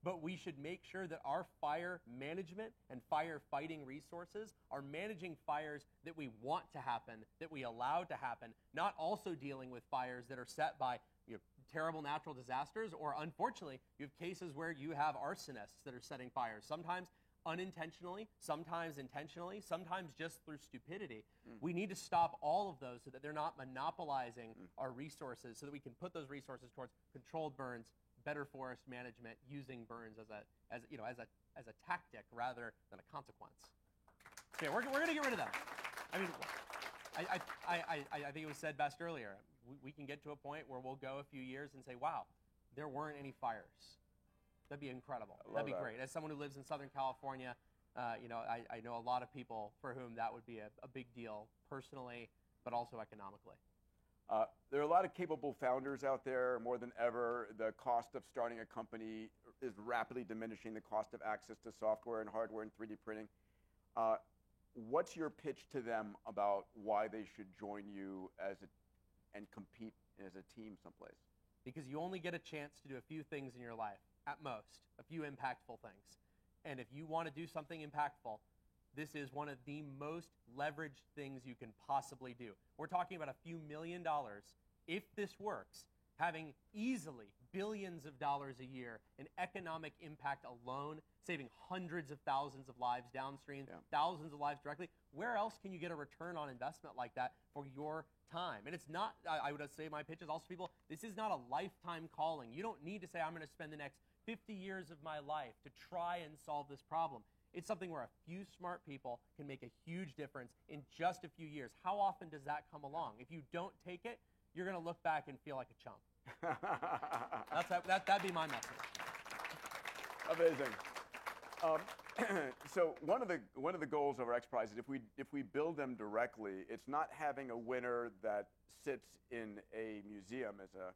But we should make sure that our fire management and firefighting resources are managing fires that we want to happen, that we allow to happen, not also dealing with fires that are set by terrible natural disasters, or unfortunately, you have cases where you have arsonists that are setting fires, sometimes unintentionally, sometimes intentionally, sometimes just through stupidity. We need to stop all of those so that they're not monopolizing our resources, so that we can put those resources towards controlled burns, better forest management, using burns as a tactic rather than a consequence. Okay, we're going to get rid of them. I mean, I think it was said best earlier. We can get to a point where we'll go a few years and say, wow, there weren't any fires. That'd be incredible. That'd be great. As someone who lives in Southern California, I know a lot of people for whom that would be a big deal personally, but also economically. There are a lot of capable founders out there. More than ever, the cost of starting a company is rapidly diminishing, the cost of access to software and hardware and 3D printing. What's your pitch to them about why they should join you and compete as a team someplace? Because you only get a chance to do a few things in your life, at most, a few impactful things. And if you want to do something impactful, this is one of the most leveraged things you can possibly do. We're talking about a few $1 million. If this works, having easily billions of dollars a year in economic impact alone, saving hundreds of thousands of lives downstream, thousands of lives directly. Where else can you get a return on investment like that for your time? And it's not, I would say my pitch is also people, this is not a lifetime calling. You don't need to say, I'm going to spend the next 50 years of my life to try and solve this problem. It's something where a few smart people can make a huge difference in just a few years. How often does that come along? If you don't take it, you're going to look back and feel like a chump. That'd be my message. Amazing. So one of the goals of our X Prize is if we build them directly, it's not having a winner that sits in a museum as a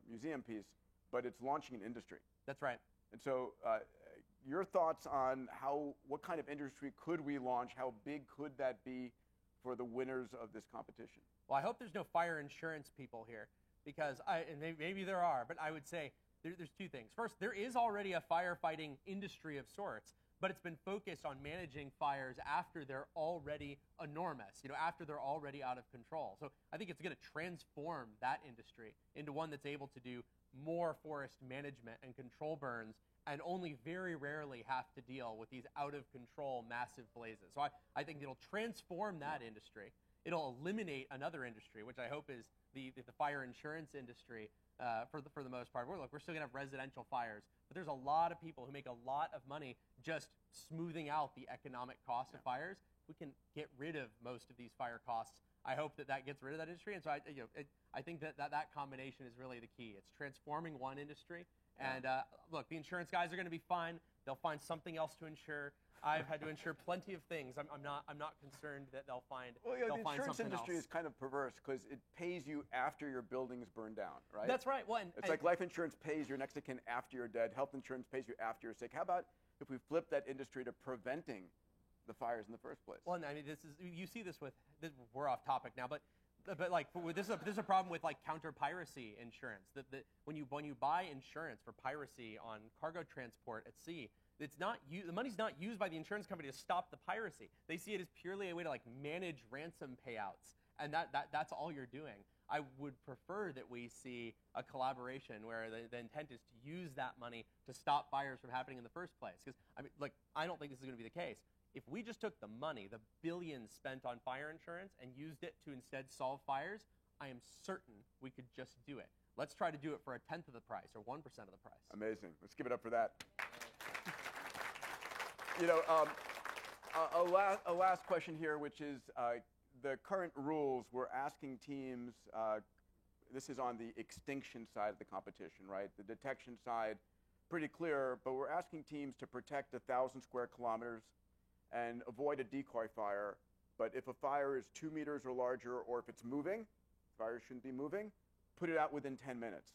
museum piece, but it's launching an industry. That's right. And so, your thoughts on what kind of industry could we launch? How big could that be for the winners of this competition? Well, I hope there's no fire insurance people here, because maybe there are, but I would say there's two things. First, there is already a firefighting industry of sorts, but it's been focused on managing fires after they're already enormous, after they're already out of control. So I think it's going to transform that industry into one that's able to do more forest management and control burns, and only very rarely have to deal with these out-of-control massive blazes. So I think it'll transform that industry. It'll eliminate another industry, which I hope is the fire insurance industry for the most part. We're still going to have residential fires, but there's a lot of people who make a lot of money just smoothing out the economic cost of fires. We can get rid of most of these fire costs. I hope that gets rid of that industry, and so I think that combination is really the key. It's transforming one industry. And look, the insurance guys are going to be fine. They'll find something else to insure. I've had to insure plenty of things. I'm not concerned that they'll find. Well, they'll the find insurance something industry else. is kind of perverse because it pays you after your building's burned down, right? That's right. Well, it's like life insurance pays your next of kin after you're dead. Health insurance pays you after you're sick. How about if we flip that industry to preventing the fires in the first place? Well, I mean, you see this with we're off topic now, but like this is a problem with like counter piracy insurance. That when you buy insurance for piracy on cargo transport at sea, the money's not used by the insurance company to stop the piracy. They see it as purely a way to like manage ransom payouts, and that's all you're doing. I would prefer that we see a collaboration where the intent is to use that money to stop fires from happening in the first place. Because I don't think this is going to be the case. If we just took the money, the billions spent on fire insurance, and used it to instead solve fires, I am certain we could just do it. Let's try to do it for a tenth of the price or 1% of the price. Amazing. Let's give it up for that. A last question here, which is the current rules. We're asking teams, this is on the extinction side of the competition, right? The detection side, pretty clear, but we're asking teams to protect 1,000 square kilometers and avoid a decoy fire. But if a fire is 2 meters or larger, or if it's moving, fire shouldn't be moving, put it out within 10 minutes.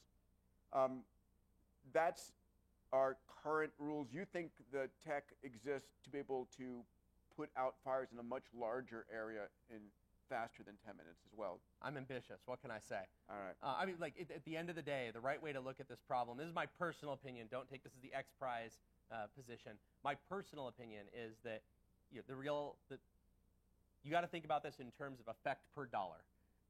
That's our current rules. You think the tech exists to be able to put out fires in a much larger area in faster than 10 minutes as well? I'm ambitious. What can I say? All right. At the end of the day, the right way to look at this problem, this is my personal opinion. Don't take this as the X Prize position. My personal opinion is that you got to think about this in terms of effect per dollar.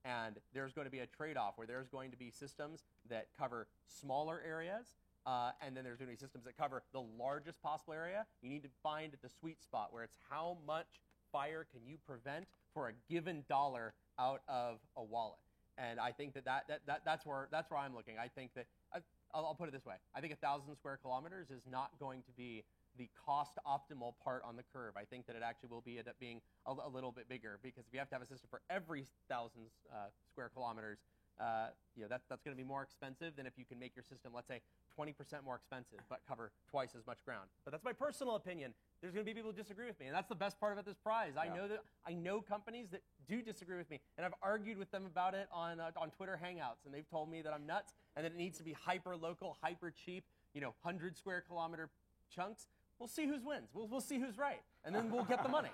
And there's going to be a trade-off where there's going to be systems that cover smaller areas, and then there's going to be systems that cover the largest possible area. You need to find the sweet spot where it's how much fire can you prevent for a given dollar out of a wallet. And I think that's where I'm looking. I think that I'll put it this way. I think 1,000 square kilometers is not going to be the cost optimal part on the curve. I think that it actually will end up being a little bit bigger, because if you have to have a system for every 1,000 square kilometers, that's going to be more expensive than if you can make your system, let's say, 20% more expensive, but cover twice as much ground. But that's my personal opinion. There's going to be people who disagree with me, and that's the best part about this prize. Yeah. I know companies that do disagree with me, and I've argued with them about it on Twitter Hangouts, and they've told me that I'm nuts and that it needs to be hyper local, hyper cheap, 100 square kilometer chunks. We'll see who wins. We'll see who's right, and then we'll get the money.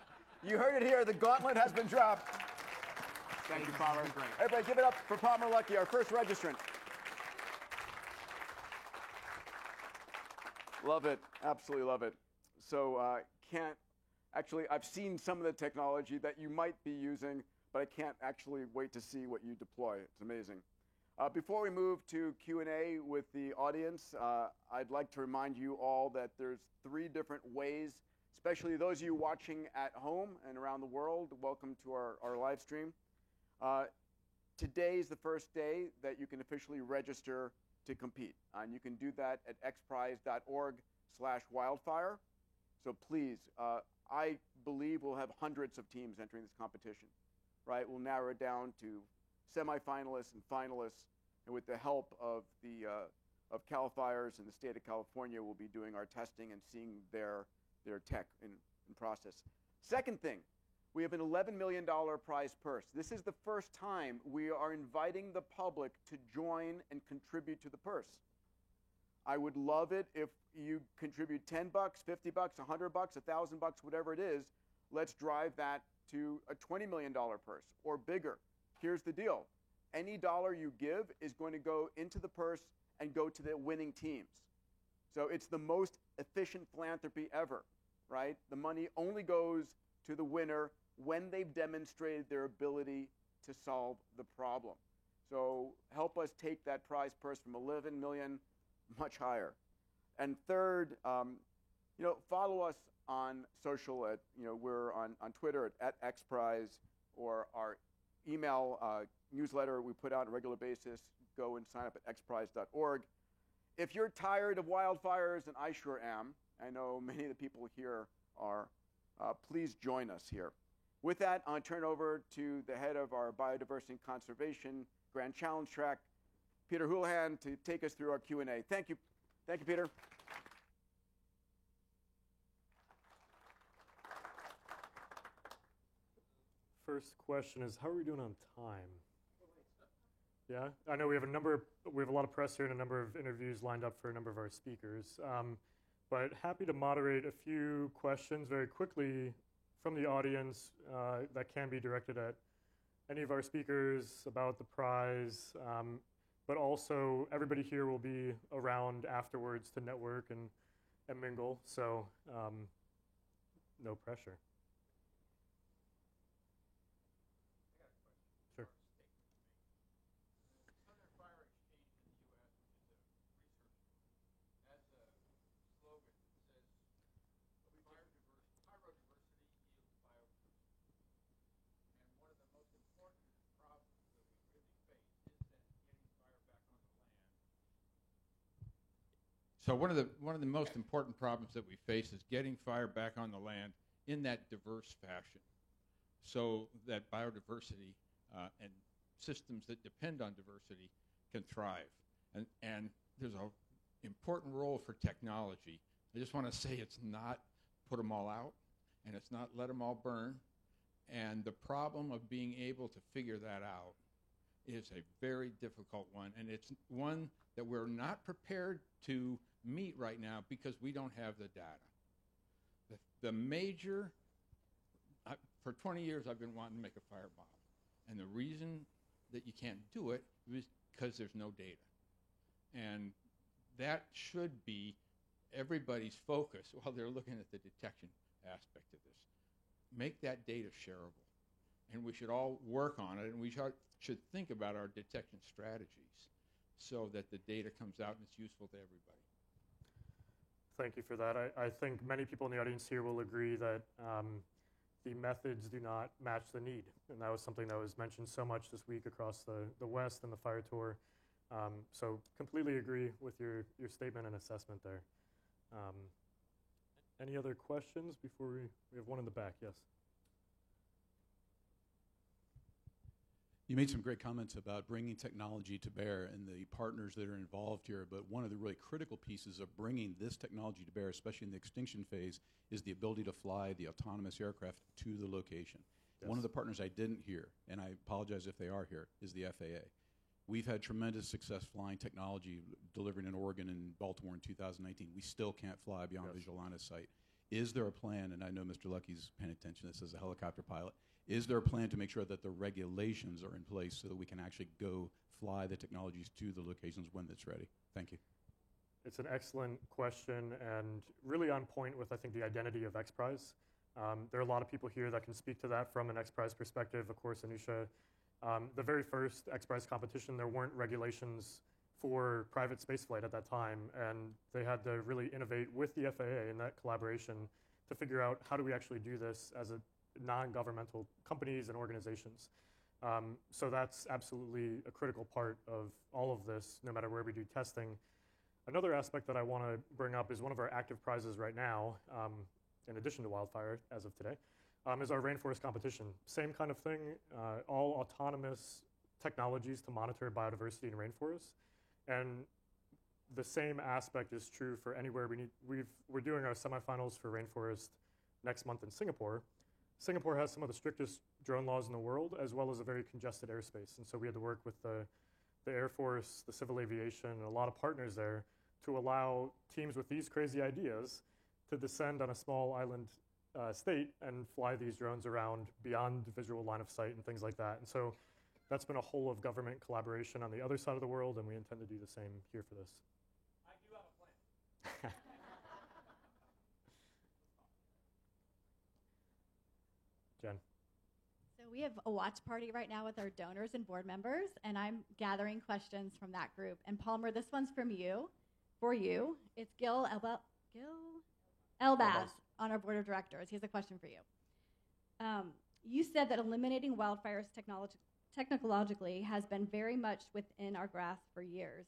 You heard it here. The gauntlet has been dropped. Thank you, Palmer. Great. Everybody, give it up for Palmer Luckey, our first registrant. Love it. Absolutely love it. So I've seen some of the technology that you might be using, but I can't actually wait to see what you deploy. It's amazing. Before we move to Q&A with the audience, I'd like to remind you all that there's 3 different ways, especially those of you watching at home and around the world. Welcome to our live stream. Today is the first day that you can officially register to compete. And you can do that at xprize.org/wildfire. So please, I believe we'll have hundreds of teams entering this competition, right? We'll narrow it down to semifinalists and finalists. and with the help of of CAL FIRES and the state of California, we'll be doing our testing and seeing their tech in process. Second thing, we have an $11 million prize purse. This is the first time we are inviting the public to join and contribute to the purse. I would love it if you contribute $10, $50, $100, $1,000, whatever it is. Let's drive that to a $20 million purse or bigger. Here's the deal. Any dollar you give is going to go into the purse and go to the winning teams. So it's the most efficient philanthropy ever, right? The money only goes to the winner when they've demonstrated their ability to solve the problem. So help us take that prize purse from 11 million much higher. And third, follow us on social we're on Twitter at XPRIZE, or our email newsletter we put out on a regular basis. Go and sign up at xprize.org. If you're tired of wildfires, and I sure am, I know many of the people here are, please join us here. With that, I'll turn over to the head of our Biodiversity and Conservation Grand Challenge Track, Peter Houlihan, to take us through our Q&A. Thank you. Thank you, Peter. First question is, how are we doing on time? Yeah, I know we have a lot of press here and a number of interviews lined up for a number of our speakers. But happy to moderate a few questions very quickly from the audience that can be directed at any of our speakers about the prize. But also, everybody here will be around afterwards to network and mingle, so no pressure. So one of the most important problems that we face is getting fire back on the land in that diverse fashion, so that biodiversity and systems that depend on diversity can thrive. And there's an important role for technology. I just want to say it's not put them all out, and it's not let them all burn. And the problem of being able to figure that out is a very difficult one, and it's one that we're not prepared to meet right now because we don't have the data. The major, for 20 years I've been wanting to make a fire model, and the reason that you can't do it is because there's no data. And that should be everybody's focus while they're looking at the detection aspect of this. Make that data shareable, and we should all work on it, and we should think about our detection strategies so that the data comes out and it's useful to everybody. Thank you for that. I think many people in the audience here will agree that the methods do not match the need, and that was something that was mentioned so much this week across the West and the fire tour. So completely agree with your statement and assessment there. Any other questions before we have one in the back? Yes. You made some great comments about bringing technology to bear and the partners that are involved here, but one of the really critical pieces of bringing this technology to bear, especially in the extinction phase, is the ability to fly the autonomous aircraft to the location. Yes. One of the partners I didn't hear, and I apologize if they are here, is the FAA. We've had tremendous success flying technology, delivering in Oregon and Baltimore in 2019. We still can't fly beyond visual line of sight. Is there a plan, and I know Mr. Lucky's paying attention to this as a helicopter pilot, is there a plan to make sure that the regulations are in place so that we can actually go fly the technologies to the locations when it's ready? Thank you. It's an excellent question and really on point with, I think, the identity of XPRIZE. There are a lot of people here that can speak to that from an XPRIZE perspective. Of course, Anusha, the very first XPRIZE competition, there weren't regulations for private spaceflight at that time, and they had to really innovate with the FAA in that collaboration to figure out how do we actually do this as a non-governmental companies and organizations. So that's absolutely a critical part of all of this, no matter where we do testing. Another aspect that I want to bring up is one of our active prizes right now, in addition to wildfire as of today, is our rainforest competition. Same kind of thing, all autonomous technologies to monitor biodiversity in rainforests. And the same aspect is true for anywhere we're doing our semifinals for rainforest next month in Singapore. Singapore has some of the strictest drone laws in the world, as well as a very congested airspace. And so we had to work with the Air Force, the civil aviation, and a lot of partners there to allow teams with these crazy ideas to descend on a small island state and fly these drones around beyond visual line of sight and things like that. And so that's been a whole of government collaboration on the other side of the world, and we intend to do the same here for this. I do have a plan. Jen. So we have a watch party right now with our donors and board members, and I'm gathering questions from that group. And Palmer, this one's from you, for you. It's Gil Elbaz on our board of directors. He has a question for you. You said that eliminating wildfires technologically has been very much within our grasp for years,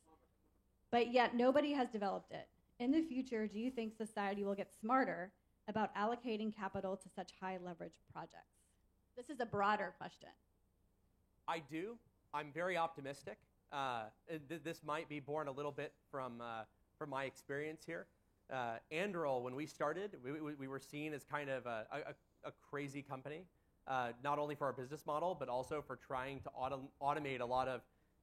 but yet nobody has developed it. In the future, do you think society will get smarter about allocating capital to such high leverage projects? This is a broader question. I do. I'm very optimistic. This might be born a little bit from my experience here. Anduril, when we started, we were seen as kind of a crazy company, not only for our business model, but also for trying to automate a lot of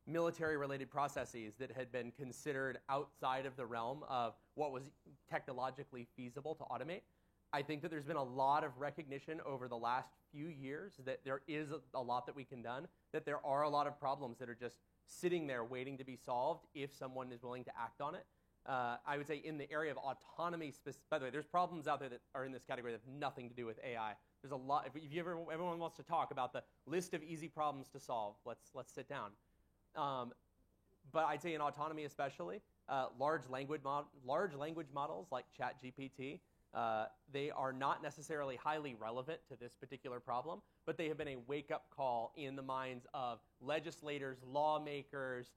military-related processes that had been considered outside of the realm of what was technologically feasible to automate. I think that there's been a lot of recognition over the last few years that there is a lot that we can do, that there are a lot of problems that are just sitting there waiting to be solved if someone is willing to act on it. I would say in the area of autonomy, by the way, there's problems out there that are in this category that have nothing to do with AI. There's a lot. If everyone wants to talk about the list of easy problems to solve, let's sit down. But I'd say in autonomy especially, large language models like ChatGPT, they are not necessarily highly relevant to this particular problem, but they have been a wake-up call in the minds of legislators, lawmakers,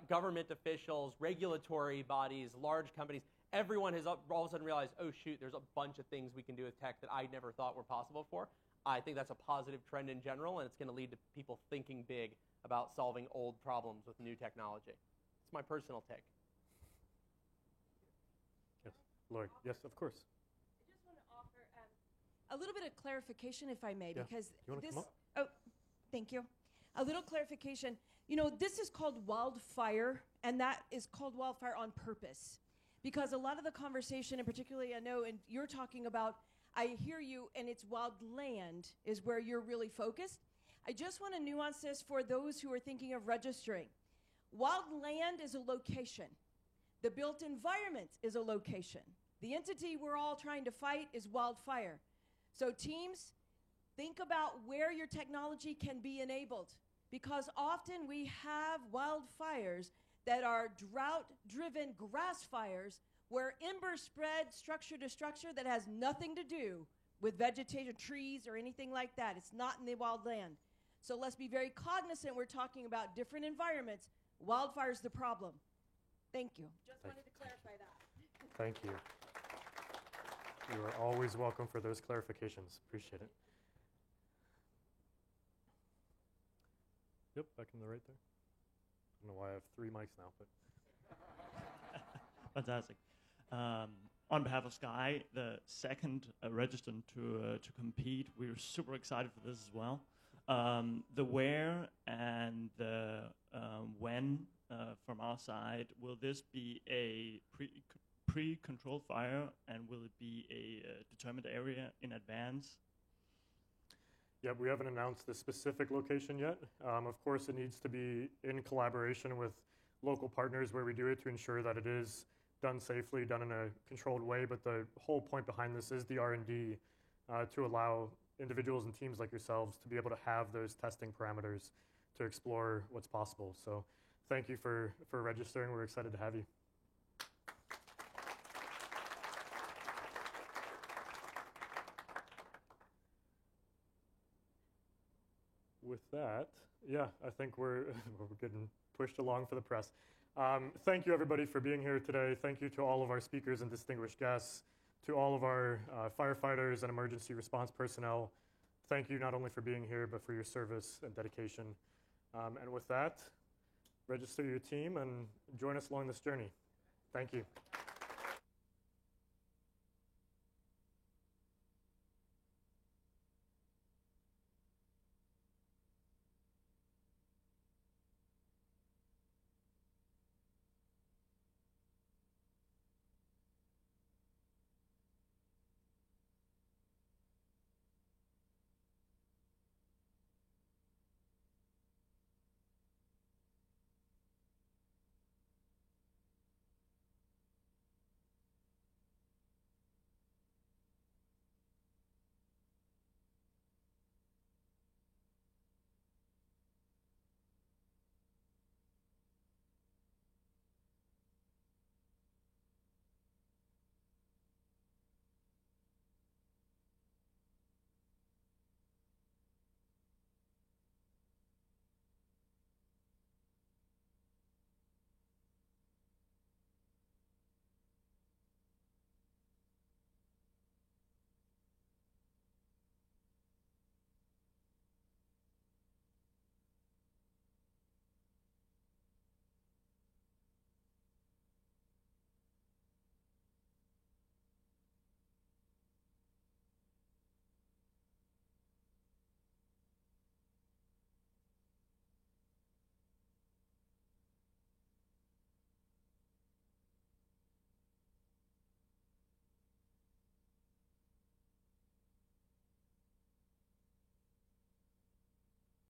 government officials, regulatory bodies, large companies. Everyone has all of a sudden realized, oh shoot, there's a bunch of things we can do with tech that I never thought were possible for. I think that's a positive trend in general, and it's going to lead to people thinking big about solving old problems with new technology. It's my personal take. Yes, Lori. Yes, of course. I just want to offer a little bit of clarification, if I may, Yeah. because You wanna this. come up? Oh, thank you. A little clarification. You know, this is called wildfire, and that is called wildfire on purpose, because a lot of the conversation, and particularly I know, and you're talking about, I hear you, and it's wildland is where you're really focused. I just want to nuance this for those who are thinking of registering. Wildland is a location. The built environment is a location. The entity we're all trying to fight is wildfire. So teams, think about where your technology can be enabled, because often we have wildfires that are drought-driven grass fires where embers spread structure to structure that has nothing to do with vegetation, trees, or anything like that. It's not in the wild land. So let's be very cognizant. We're talking about different environments. Wildfire's the problem. Thank you. Just wanted to clarify that. Thank you. You are always welcome for those clarifications. Appreciate it. Yep, back in the right there. I don't know why I have 3 mics now, but. Fantastic. On behalf of Sky, the second registered to compete, we're super excited for this as well. The where and the when from our side, will this be a pre-controlled fire, and will it be a determined area in advance? Yeah, we haven't announced the specific location yet. Of course, it needs to be in collaboration with local partners where we do it to ensure that it is done safely, done in a controlled way. But the whole point behind this is the R&D to allow individuals and teams like yourselves to be able to have those testing parameters to explore what's possible. So thank you for registering. We're excited to have you. With that, yeah, I think we're getting pushed along for the press. Thank you, everybody, for being here today. Thank you to all of our speakers and distinguished guests, to all of our firefighters and emergency response personnel. Thank you not only for being here, but for your service and dedication. And with that, register your team and join us along this journey. Thank you.